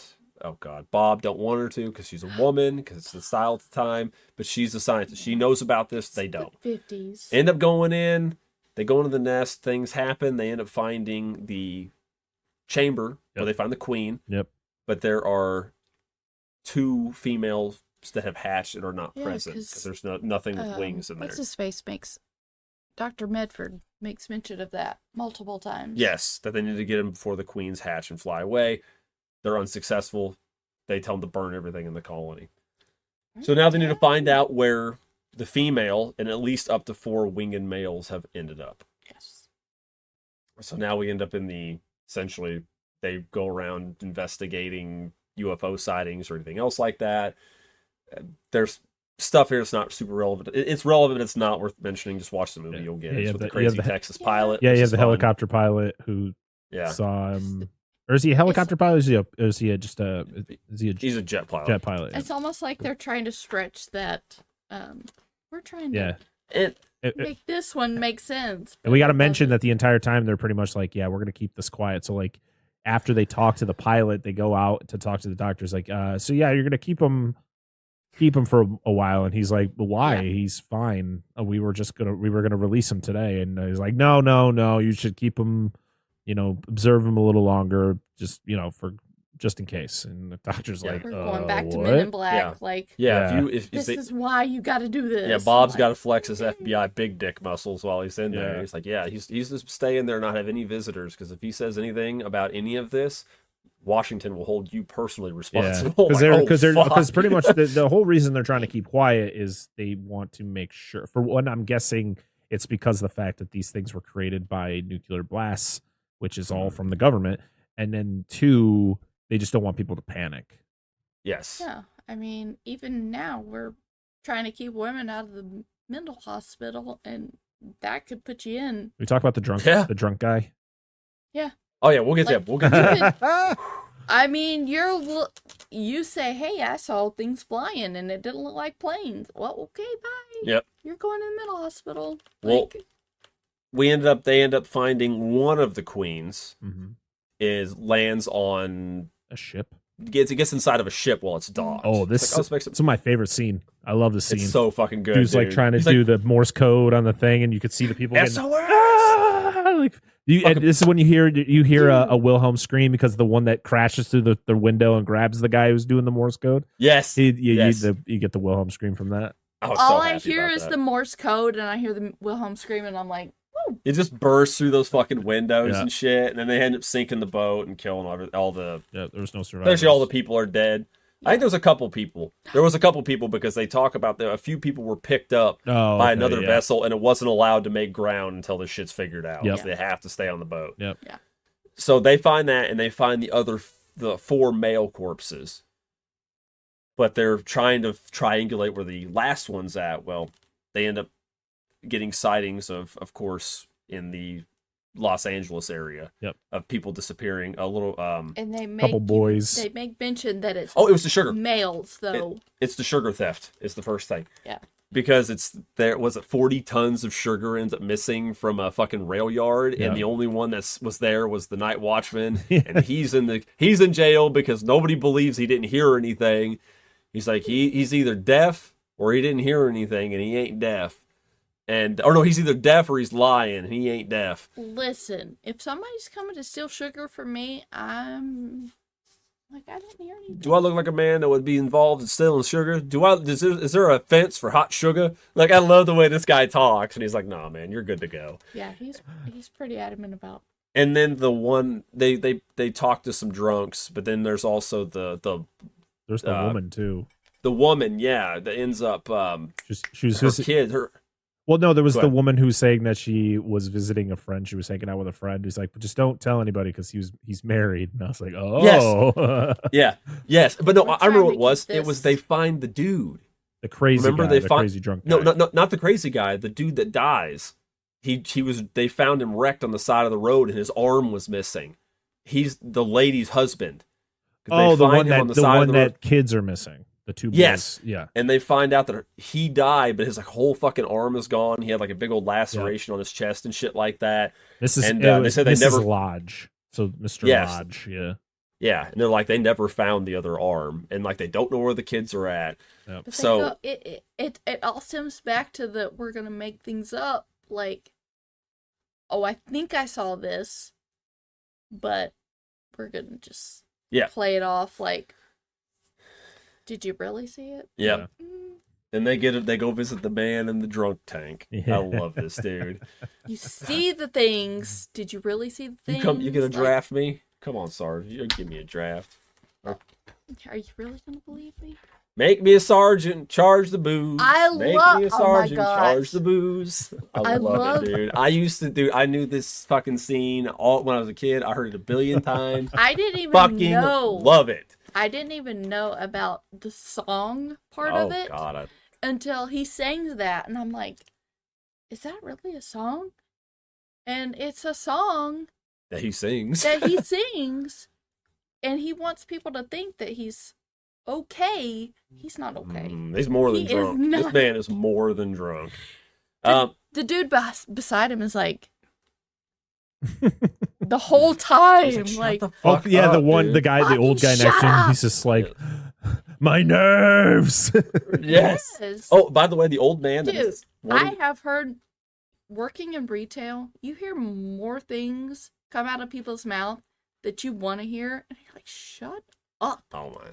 Bob don't want her to because she's a woman because it's the style at the time. But she's a scientist. She knows about this. They don't. 50s. End up going in. They go into the nest. Things happen. They end up finding the chamber where they find the queen. Yep. But there are 2 females that have hatched and are not present because there's nothing with wings in there. What's his face makes Dr. Medford makes mention of that multiple times. Yes, that they need to get them before the queens hatch and fly away. They're unsuccessful. They tell them to burn everything in the colony. So now they need to find out where the female and at least up to 4 winged males have ended up. Yes. So now we end up essentially they go around investigating UFO sightings or anything else like that. There's stuff here that's not super relevant. It's relevant, but it's not worth mentioning. Just watch the movie, you'll get it. It's with the crazy Texas pilot. Yeah, you have is the fun. helicopter pilot who saw him. Or is he a helicopter pilot? Or is he just a? He's a jet pilot. Jet pilot. It's almost like they're trying to stretch that. We're trying to make this one make sense. And we got to mention that the entire time they're pretty much like, yeah, we're going to keep this quiet. So like after they talk to the pilot, they go out to talk to the doctors. Like, so yeah, you're going to keep him for a while. And he's like, well, why? Yeah. He's fine. We were gonna release him today. And he's like, no, you should keep him. Observe him a little longer, just just in case. And the doctor's like, we're going back to what? Men in Black. Yeah. Like, if this is why you got to do this. Yeah, Bob's got to flex his FBI big dick muscles while he's in there. He's like, he's to stay in there and not have any visitors because if he says anything about any of this, Washington will hold you personally responsible. Because pretty much the whole reason they're trying to keep quiet is they want to make sure. For one, I'm guessing it's because of the fact that these things were created by nuclear blasts, which is all from the government, and then 2, they just don't want people to panic. Yes. Yeah, I mean, even now we're trying to keep women out of the mental hospital, and that could put you in. We talk about the drunk guy. Yeah. Oh yeah, we'll get to him. We'll get to him. I mean, you say, hey, I saw things flying and it didn't look like planes. Well, okay, bye. Yep. You're going to the mental hospital. Well, they end up finding one of the queens lands on a ship. It gets inside of a ship while it's docked. Oh, this is my favorite scene. I love this scene. It's so fucking good. Dude's like trying to do the Morse code on the thing, and you could see the people getting and this is when you hear a Wilhelm scream because the one that crashes through the window and grabs the guy who's doing the Morse code. Yes, you get the Wilhelm scream from that. All I hear is the Morse code, and I hear the Wilhelm scream, and I'm like, woo. It just bursts through those fucking windows and shit, and then they end up sinking the boat and killing all the. Yeah, there was no survivors. Especially all the people are dead. I think there's a couple people. There was a couple people because they talk about a few people were picked up by another vessel and it wasn't allowed to make ground until the shit's figured out. Yep. So they have to stay on the boat. Yep. Yeah. So they find that and they find the 4 male corpses. But they're trying to triangulate where the last one's at. Well, they end up getting sightings of course, in the Los Angeles area of people disappearing. A little and they make couple boys. They make mention that it's it was the sugar males though. It's the sugar theft. Is the first thing. Yeah. Because there was 40 tons of sugar ends up missing from a fucking rail yard, and the only one that was there was the night watchman, and he's in jail because nobody believes he didn't hear anything. He's like he's either deaf or he didn't hear anything, and he ain't deaf. He's either deaf or he's lying. And he ain't deaf. Listen, if somebody's coming to steal sugar from me, I'm like, I didn't hear anything. Do I look like a man that would be involved in stealing sugar? Is there a fence for hot sugar? Like, I love the way this guy talks, and he's like, "Nah, man, you're good to go." Yeah, he's pretty adamant about. And then the one they talk to some drunks, but then there's also There's the woman too. the woman, that ends up She was her kid. Well, no, there was Go the ahead. woman who was saying that she was visiting a friend. She was hanging out with a friend. He's like, but just don't tell anybody because he's married. And I was like, oh, Yes, but no, We're I remember what trying it to was. keep It was this- they find the dude. the crazy Remember guy, they the find crazy drunk guy. no, not the crazy guy. The dude that dies. He was. They found him wrecked on the side of the road, and his arm was missing. He's the lady's husband. Oh, They the find one him that on the side of the road. that kids are missing. The two boys. Yes. Yeah. And they find out that he died, but his whole fucking arm is gone. He had like a big old laceration on his chest and shit like that. This is And, it they was said they Mrs. never- Lodge. So Mr. Yes. Lodge, yeah. Yeah, and they're like they never found the other arm, and like they don't know where the kids are at. Yep. But So it all stems back to the we're gonna make things up. Like, oh, I think I saw this, but we're gonna just play it off like, did you really see it? yeah. And they go visit the man in the drunk tank. Yeah. I love this dude. You see the things. Did you really see the things? You gonna Like, draft me? Come on, Sarge. You give me a draft. Are you really gonna believe me? Make me a sergeant, charge the booze. Make love- me a oh my sergeant, gosh. charge the booze. I love it, dude. I knew this fucking scene all when I was a kid. I heard it a billion times. I didn't even Fucking know. love it. I didn't even know about the song part Oh of it God, until he sang that, and I'm like, is that really a song? And it's a song that he sings. that he sings, and he wants people to think that he's okay. He's not okay. He's more than He is drunk. This not. man is more than drunk. The dude beside him is like the whole time, He's like, shut the Oh fuck yeah, up, the one, dude. the guy, the Fucking old guy next shut to him. up. He's just like, my nerves. Yes. yes. Oh, by the way, the old man. Dude, one I of- have heard, working in retail, you hear more things come out of people's mouth that you want to hear, and you're like, shut up. Oh my.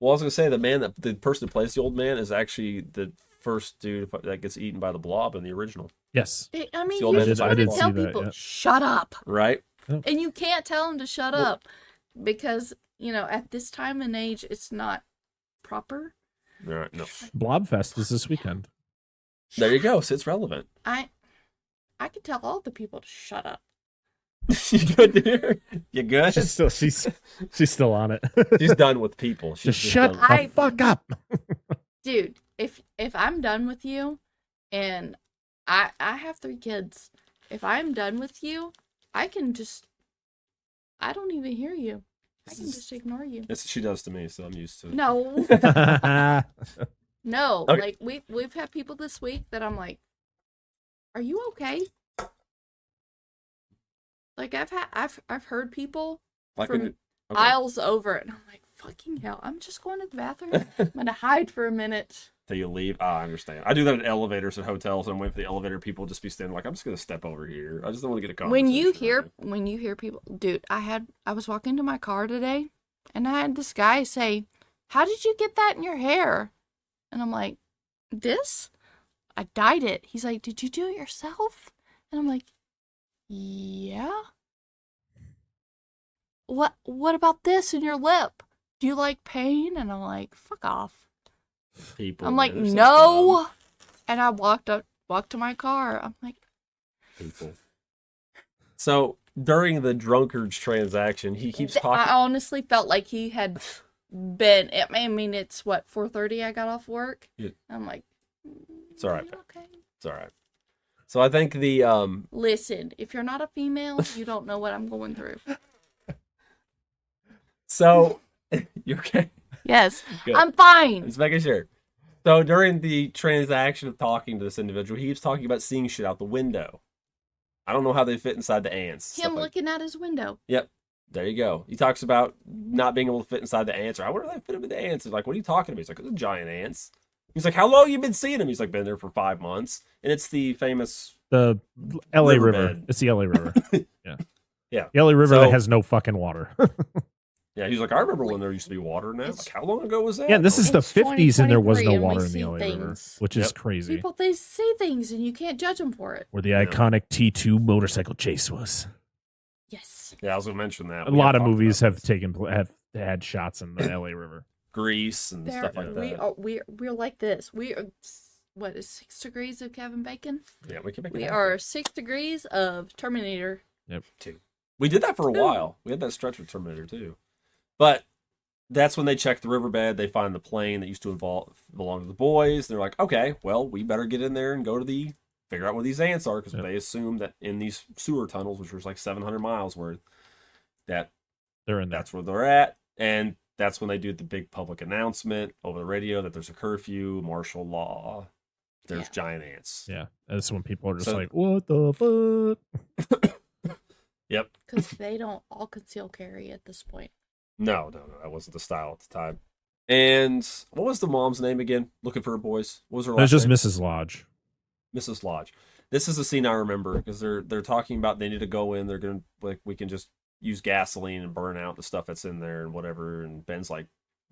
Well, I was gonna say the person who plays the old man is actually the first dude that gets eaten by the blob in the original, I mean, The old you man just I want to did tell see that, people, yeah. shut up. right? And you can't tell them to shut Well- up because, at this time and age, it's not proper. All right, no. Blobfest is this weekend. There you go. So it's relevant. I could tell all the people to shut up. You good, dear? You good? She's still on it. She's done with people. She's Just shut done the I- fuck up. Dude, if I'm done with you, and I have 3 kids, if I'm done with you, I don't even hear you. I can just ignore you. That's what she does to me, so I'm used to it. No, no. Okay. Like we've had people this week that I'm like, are you okay? Like I've heard people Like from okay. aisles over, and I'm like, fucking hell, I'm just going to the bathroom. I'm gonna hide for a minute. Till you leave. I understand. I do that at elevators at hotels, and wait for the elevator people just be standing like, I'm just gonna step over here. I just don't want to get a conversation. When you hear people, dude, I was walking to my car today, and I had this guy say, "How did you get that in your hair?" And I'm like, "This? I dyed it." He's like, "Did you do it yourself?" And I'm like, "Yeah." What about this in your lip? Do you like pain? And I'm like, "Fuck off." People. I'm like, man, they're so "No." And I walked to my car. I'm like, dumb. People. So during the drunkard's transaction, he keeps I talking. honestly felt like he had been. I mean, it's what 4:30. I got off work. Yeah. I'm like, It's all right. "You okay?" It's all right. So I think the Listen, if you're not a female, you don't know what I'm going through. so you okay? Yes, Good. I'm fine. Just making sure. So during the transaction of talking to this individual, he keeps talking about seeing shit out the window. I don't know how they fit inside the ants. Him Stuff like- looking at his window. Yep. There you go. He talks about not being able to fit inside the ants. Or I wonder if they fit him in the ants. He's like, what are you talking about? He's like, the giant ants. He's like, how long you been seeing them? He's like, been there for 5 months. And it's the famous The LA River. Riverbed. It's the LA River. Yeah. Yeah. The LA River So- that has no fucking water. Yeah, he's like, I remember when there used to be water in that. It's- Like, how long ago was that? Yeah, this is the It's 50s and there was 2023 no and we water in the see LA River, things. which is Yep. crazy. People, they see things and you can't judge them for it. Where the Yeah. iconic T2 motorcycle chase was. Yes. Yeah, I was gonna mention that. A lot of movies have had shots in the LA River. Grease and stuff like that. We're like this. We are, what is 6 degrees of Kevin Bacon? Yeah, we can make it We happen. are 6 degrees of Terminator. Yep. 2. We did that for a while. We had that stretch with Terminator 2. But that's when they check the riverbed. They find the plane that used to belong to the boys. They're like, okay, well, we better get in there and figure out where these ants are, because they assume that in these sewer tunnels, which was like 700 miles worth, that they're in there. That's where they're at. And that's when they do the big public announcement over the radio that there's a curfew, martial law. There's giant ants. Yeah. That's when people are just like, what the fuck? Yep. Because they don't all conceal carry at this point. No. That wasn't the style at the time. And what was the mom's name again? Looking for her boys. What was her last name? It was just name? Mrs. Lodge. Mrs. Lodge. This is a scene I remember because they're talking about they need to go in. They're gonna we can just use gasoline and burn out the stuff that's in there and whatever. And Ben's like,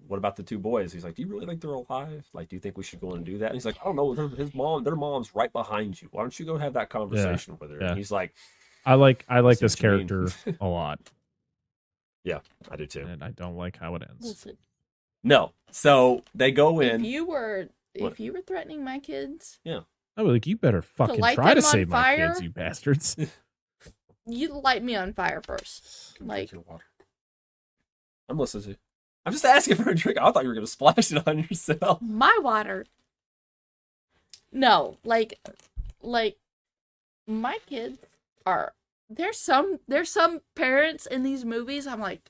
"What about the 2 boys?" He's like, "Do you really think they're alive? Like, do you think we should go and do that?" And he's like, "I don't know. Their mom's right behind you. Why don't you go have that conversation with her?" Yeah. And he's like, I like this character a lot. Yeah, I do too. And I don't like how it ends. Listen. No. So they go in. If you were threatening my kids, I was like, you better fucking try to save my kids, you bastards. You light me on fire first. Like, I'm listening to you. I'm just asking for a drink. I thought you were going to splash it on yourself. My water. No, like my kids are. There's some parents in these movies. I'm like,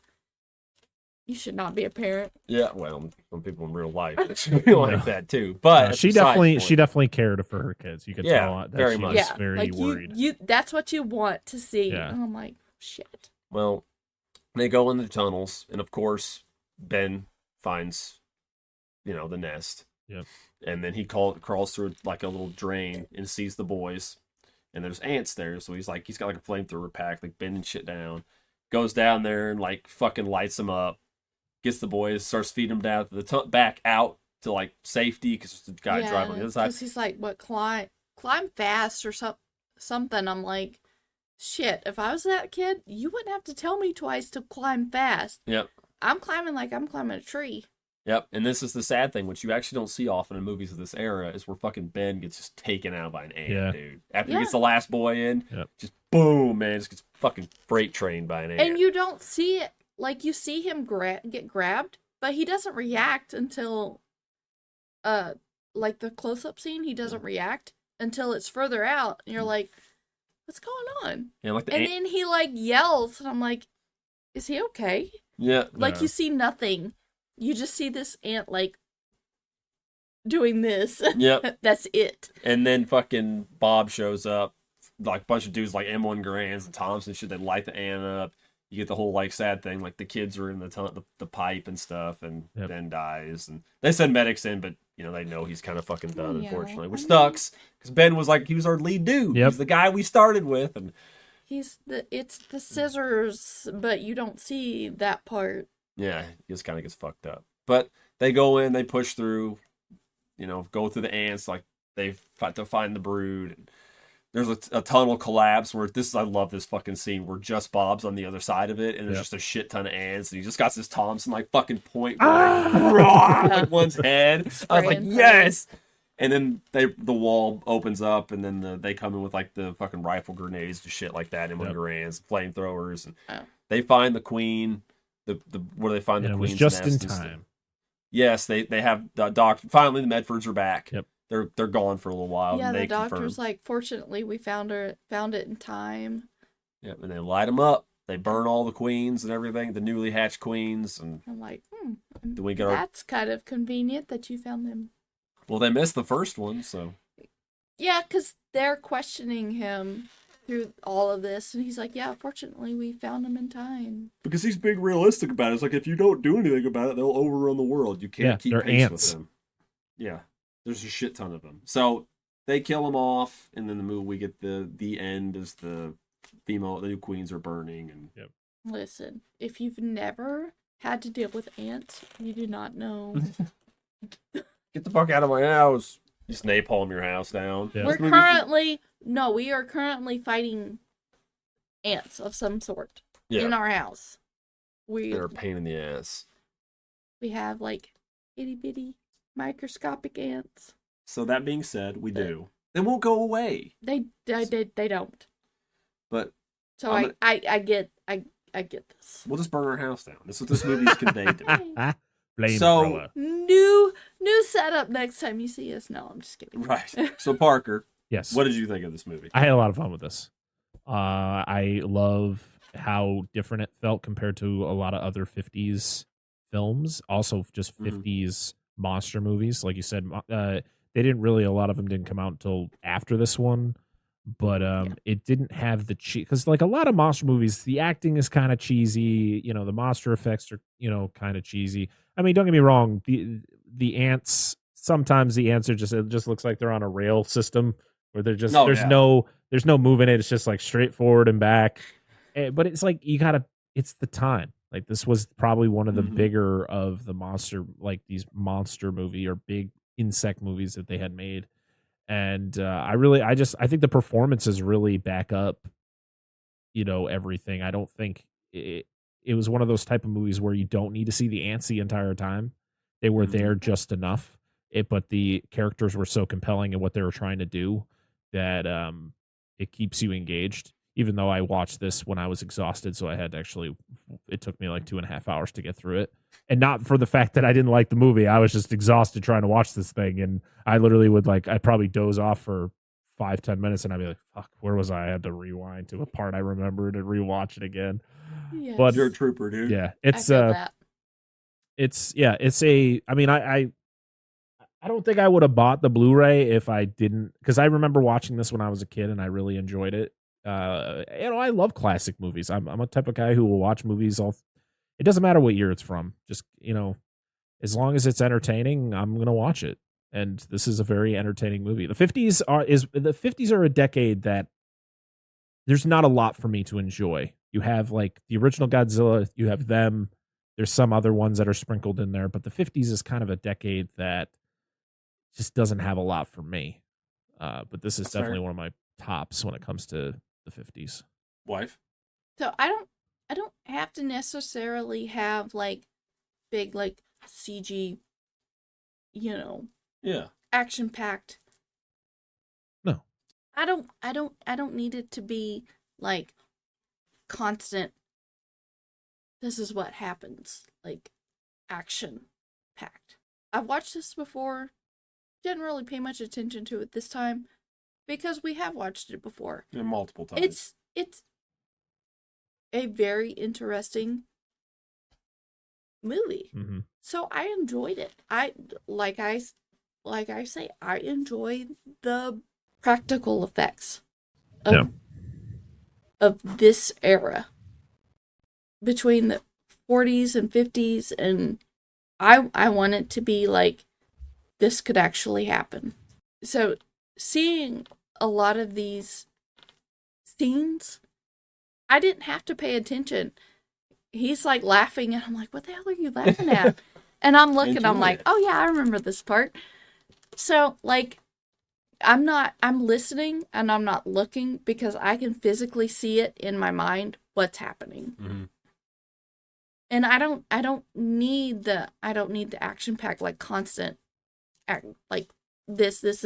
you should not be a parent. Yeah, well, some people in real life feel like that too. But she definitely cared for her kids. You could tell that very she much. was very like worried. You that's what you want to see. Yeah. And I'm like, shit. Well, they go in the tunnels, and of course, Ben finds, the nest. Yep. And then he crawls through like a little drain and sees the boys, and there's ants there. So he's got like a flamethrower pack, like bending shit down. Goes down there and like fucking lights them up. Gets the boys, starts feeding them down to the back out to like safety because the guy driving on the other side. Because he's like, what, climb fast or something. I'm like, shit, if I was that kid, you wouldn't have to tell me twice to climb fast. Yep. I'm climbing like I'm climbing a tree. Yep. And this is the sad thing, which you actually don't see often in movies of this era, is where fucking Ben gets just taken out by an ant, dude. After he gets the last boy in, just boom, man, just gets fucking freight trained by an ant. And you don't see it. Like, you see him get grabbed, but he doesn't react until, like, the close-up scene, he doesn't react until it's further out, and you're like, what's going on? Yeah, like then he, like, yells, and I'm like, is he okay? Yeah. Like, you see nothing. You just see this ant, like, doing this. Yep. That's it. And then fucking Bob shows up, like, a bunch of dudes like M1 Grands and Thompson shit, they light the ant up. You get the whole like sad thing, like the kids are in the pipe and stuff, and Ben dies, and they send medics in, but they know he's kind of fucking done, unfortunately, which sucks because Ben was like, he was our lead dude. He's the guy we started with, and it's the scissors, but you don't see that part. Yeah, he just kind of gets fucked up. But they go in, they push through, go through the ants, like they fight to find the brood. And there's a tunnel collapse where I love this fucking scene where just Bob's on the other side of it, and there's just a shit ton of ants, and he just got this Thompson like fucking point like one's head. I was like, yes. And then the wall opens up, and then they come in with like the fucking rifle grenades and shit like that, and grenades, flamethrowers, and they find the queen. Where they find the queen's just nest in time. Yes, they have the doctor. Finally, the Medfords are back. Yep. They're gone for a little while. Yeah, and the doctor's like, fortunately, we found it in time. Yep, and they light them up. They burn all the queens and everything, the newly hatched queens. And I'm like, that's kind of convenient that you found them. Well, they missed the first one, so. Yeah, because they're questioning him through all of this, and he's like, yeah, fortunately, we found them in time. Because he's being realistic about it. It's like, if you don't do anything about it, they'll overrun the world. You can't keep pace with them. Yeah. There's a shit ton of them. So they kill them off, and then we get the end as the new queens are burning. And Listen, if you've never had to deal with ants, you do not know. Get the fuck out of my house. Just napalm your house down. Yeah. We are currently fighting ants of some sort Yeah. in our house. They're a pain in the ass. We have like itty bitty microscopic ants. So that being said, we do. They won't go away. They don't. But so I get this. We'll just burn our house down. That's what this movie's conveyed to me. Flamethrower. New setup next time you see us. No, I'm just kidding. Right. So Parker, Yes. what did you think of this movie? I had a lot of fun with this. I love how different it felt compared to a lot of other 50s films. Also, just 50s monster movies. Like you said, they didn't really, a lot of them didn't come out until after this one. But it didn't have the cheese. Because, like, a lot of monster movies, the acting is kind of cheesy. You know, the monster effects are, kind of cheesy. I mean, don't get me wrong. The ants, sometimes the ants are it just looks like they're on a rail system where they're just, there's no moving it. It's just like straightforward and back. But it's like, it's the time. Like, this was probably one of the bigger of the monster, like these monster movie or big insect movies that they had made. And I think the performances really back up, everything. I don't think it was one of those type of movies where you don't need to see the ants the entire time. They were there just enough. But the characters were so compelling in what they were trying to do that it keeps you engaged. Even though I watched this when I was exhausted, so I had to it took me like 2.5 hours to get through it. And not for the fact that I didn't like the movie. I was just exhausted trying to watch this thing. And I literally I'd probably doze off for 5-10 minutes and I'd be like, fuck, where was I? I had to rewind to a part I remembered and rewatch it again. Yes. But you're a trooper, dude. Yeah. I feel that. I mean, I don't think I would have bought the Blu-ray if I didn't, because I remember watching this when I was a kid and I really enjoyed it. I love classic movies. I'm a type of guy who will watch movies it doesn't matter what year it's from. Just, as long as it's entertaining, I'm going to watch it. And this is a very entertaining movie. The 50s are a decade that there's not a lot for me to enjoy. You have like the original Godzilla, you have them. There's some other ones that are sprinkled in there, but the 50s is kind of a decade that just doesn't have a lot for me. But this is definitely one of my tops when it comes to the 50s. Wife? So I don't have to necessarily have like big like CG, action packed. No. I don't need it to be like constant. This is what happens, like action packed. I've watched this before. Didn't really pay much attention to it this time because we have watched it before. Yeah, multiple times. It's a very interesting movie. Mm-hmm. So I enjoyed it. I say I enjoy the practical effects of this era between the 40s and 50s, and I want it to be like this could actually happen. So seeing a lot of these scenes, I didn't have to pay attention. He's like laughing and I'm like, what the hell are you laughing at? And I'm looking, I'm like, oh yeah, I remember this part. So like, I'm listening and I'm not looking because I can physically see it in my mind what's happening. Mm-hmm. And I don't need the action pack like constant like this.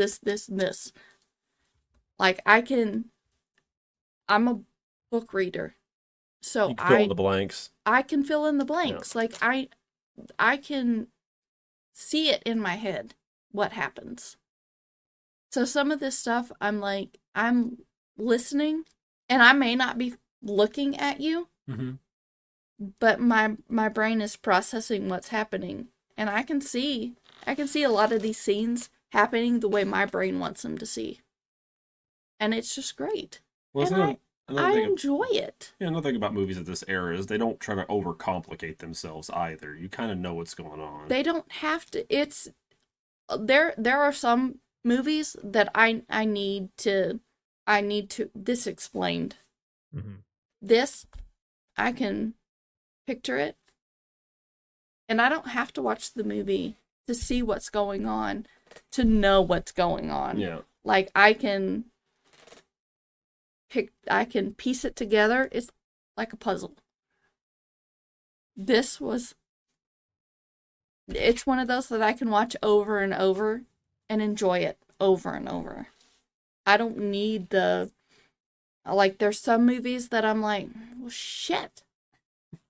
Like I'm a book reader. So you can fill in the blanks. I can fill in the blanks. Yeah. Like I can see it in my head what happens. So some of this stuff I'm listening and I may not be looking at you. Mm-hmm. But my brain is processing what's happening, and I can see a lot of these scenes happening the way my brain wants them to see, and it's just great. Well, and I enjoy it. Yeah, another thing about movies of this era is they don't try to overcomplicate themselves either. You kind of know what's going on. They don't have to. It's there are some movies that I need this explained. Mm-hmm. This I can picture it, and I don't have to watch the movie to see what's going on, to know what's going on. Yeah. Like I can piece it together. It's like a puzzle. It's one of those that I can watch over and over and enjoy it over and over. I don't need there's some movies that I'm like, well, shit.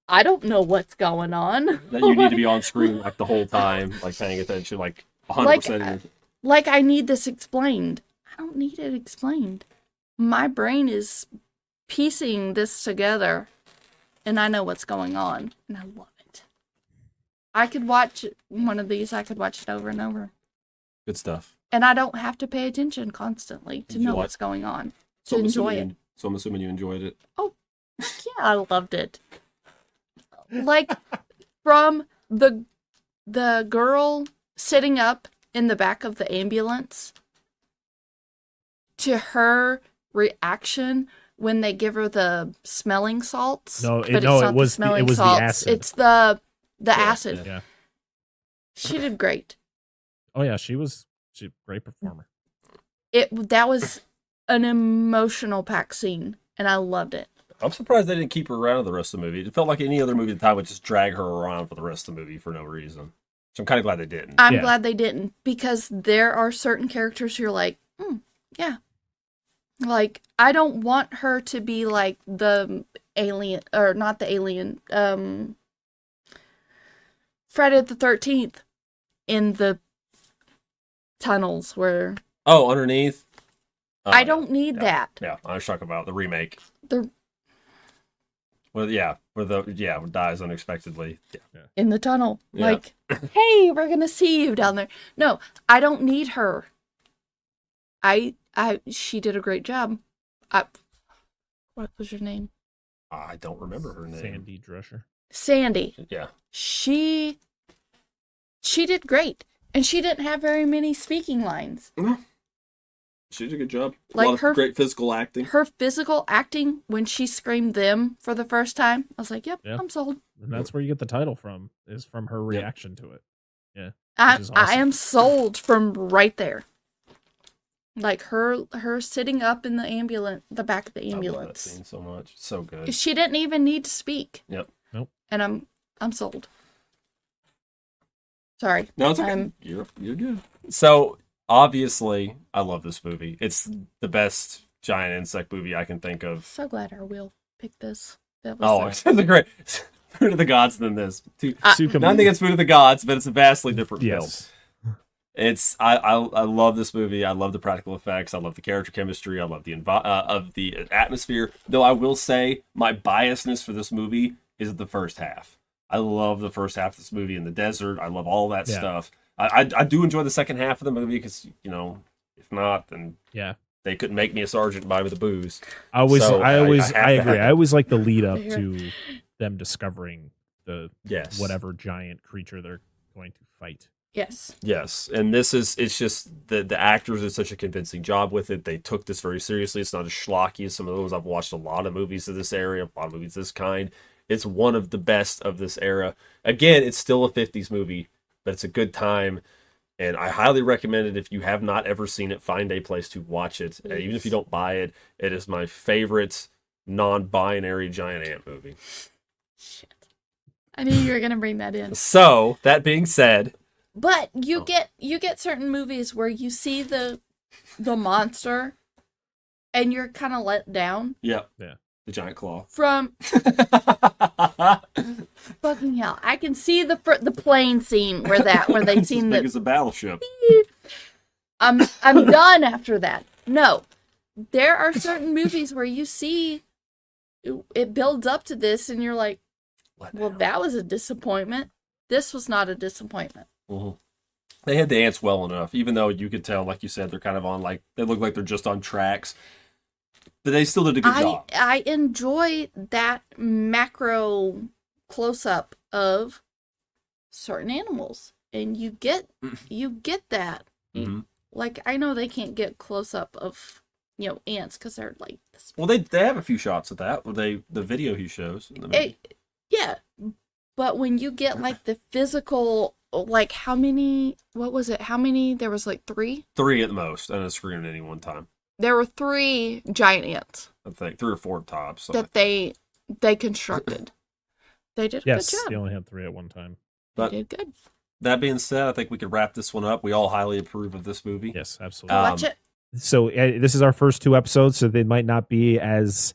I don't know what's going on. That you need to be on screen like the whole time, like paying attention, like 100%. Like I need this explained. I don't need it explained. My brain is piecing this together, and I know what's going on, and I love it. I could watch one of these. I could watch it over and over. Good stuff. And I don't have to pay attention constantly to know what's going on. To enjoy it. So I'm assuming you enjoyed it. Oh, yeah, I loved it. Like, from the girl sitting up in the back of the ambulance to her reaction when they give her the smelling salts. It was the acid. It's the acid. Yeah. She did great. Oh yeah, she's a great performer. That was an emotional packed scene, and I loved it. I'm surprised they didn't keep her around the rest of the movie. It felt like any other movie at the time would just drag her around for the rest of the movie for no reason. So I'm kind of glad they didn't. I'm glad they didn't, because there are certain characters you're like, yeah. Like, I don't want her to be like the alien, or not the alien, Friday the 13th in the tunnels where... Oh, underneath? I don't need that. Yeah, I was talking about the remake. The where dies unexpectedly. Yeah. In the tunnel. Yeah. Like, hey, we're gonna see you down there. No, I don't need her. She did a great job. What was your name? I don't remember her name. Sandy Drescher. Sandy. Yeah. She did great. And she didn't have very many speaking lines. She did a good job. Like a lot of great physical acting. Her physical acting when she screamed them for the first time, I was like, yep, Yeah. I'm sold. And that's where you get the title from, is from her reaction to it. Yeah. I am sold from right there. Like her sitting up in the back of the ambulance. I love that scene so much. So good. She didn't even need to speak. Yep. Nope. And I'm sold. Sorry. No, it's okay. You're good. So obviously, I love this movie. It's the best giant insect movie I can think of. So glad our wheel picked this. It's a great Food of the Gods than this. Nothing against Food of the Gods, but it's a vastly different film. I love this movie. I love the practical effects. I love the character chemistry. I love the atmosphere. Though I will say my biasness for this movie is the first half. I love the first half of this movie in the desert. I love all that stuff. I do enjoy the second half of the movie because, if not, then they couldn't make me a sergeant and buy me the booze. I agree. I always like the lead up to them discovering the whatever giant creature they're going to fight. Yes. And it's just the actors did such a convincing job with it. They took this very seriously. It's not as schlocky as some of those. I've watched a lot of movies of this area, a lot of movies of this kind. It's one of the best of this era. Again, it's still a 50s movie, but it's a good time. And I highly recommend it. If you have not ever seen it, find a place to watch it. Yes. Even if you don't buy it, it is my favorite non-binary giant ant movie. Shit. I knew you were going to bring that in. So, that being said... But you get certain movies where you see the monster and you're kind of let down. Yeah. The giant claw. From fucking hell, I can see the plane scene where they seen the. It's a battleship. I'm done after that. No, there are certain movies where you see it builds up to this, and you're like, well, that was a disappointment. This was not a disappointment. Mm-hmm. They had the ants well enough, even though you could tell, like you said, they're kind of on they look like they're just on tracks. But they still did a good job. I enjoy that macro close-up of certain animals. And you get that. Mm-hmm. Like, I know they can't get close-up of, ants because they're like this. Well, they have a few shots of that. The video he shows. In the movie. Yeah. But when you get, the physical, how many, what was it? How many? There was, 3? 3 at the most on a screen at any one time. There were 3 giant ants. I think 3 or 4 tops. that they constructed. They did a Yes, good job. they only had 3 at one time. But they did good. that being said, I think we could wrap this one up. We all highly approve of this movie. Yes, absolutely. Watch it. So this is our first 2 episodes, so they might not be as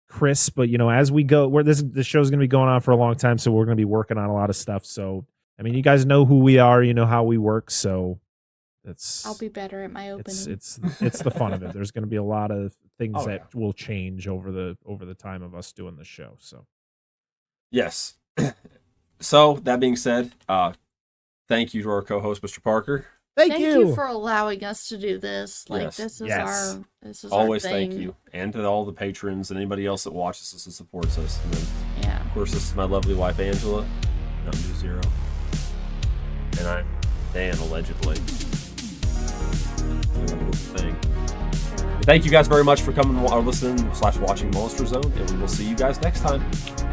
crisp, but as we go, this show's going to be going on for a long time, so we're going to be working on a lot of stuff. So I mean, you guys know who we are, you know how we work, so I'll be better at my opening. it's the fun of it. There's going to be a lot of things that yeah. will change over the time of us doing the show. So yes. So that being said, thank you to our co-host, Mr. Parker. Thank you for allowing us to do this. Like Yes. this is Yes. this is Always our thing. thank you, and to all the patrons and anybody else that watches us and supports us. And then, Yeah. of course, this is my lovely wife Angela. I'm New Zero, and I'm Dan, allegedly. Thing. Thank you guys very much for coming or listening / watching Monster Zone, and we will see you guys next time.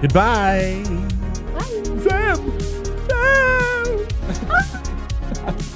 goodbye. Bye. Sam.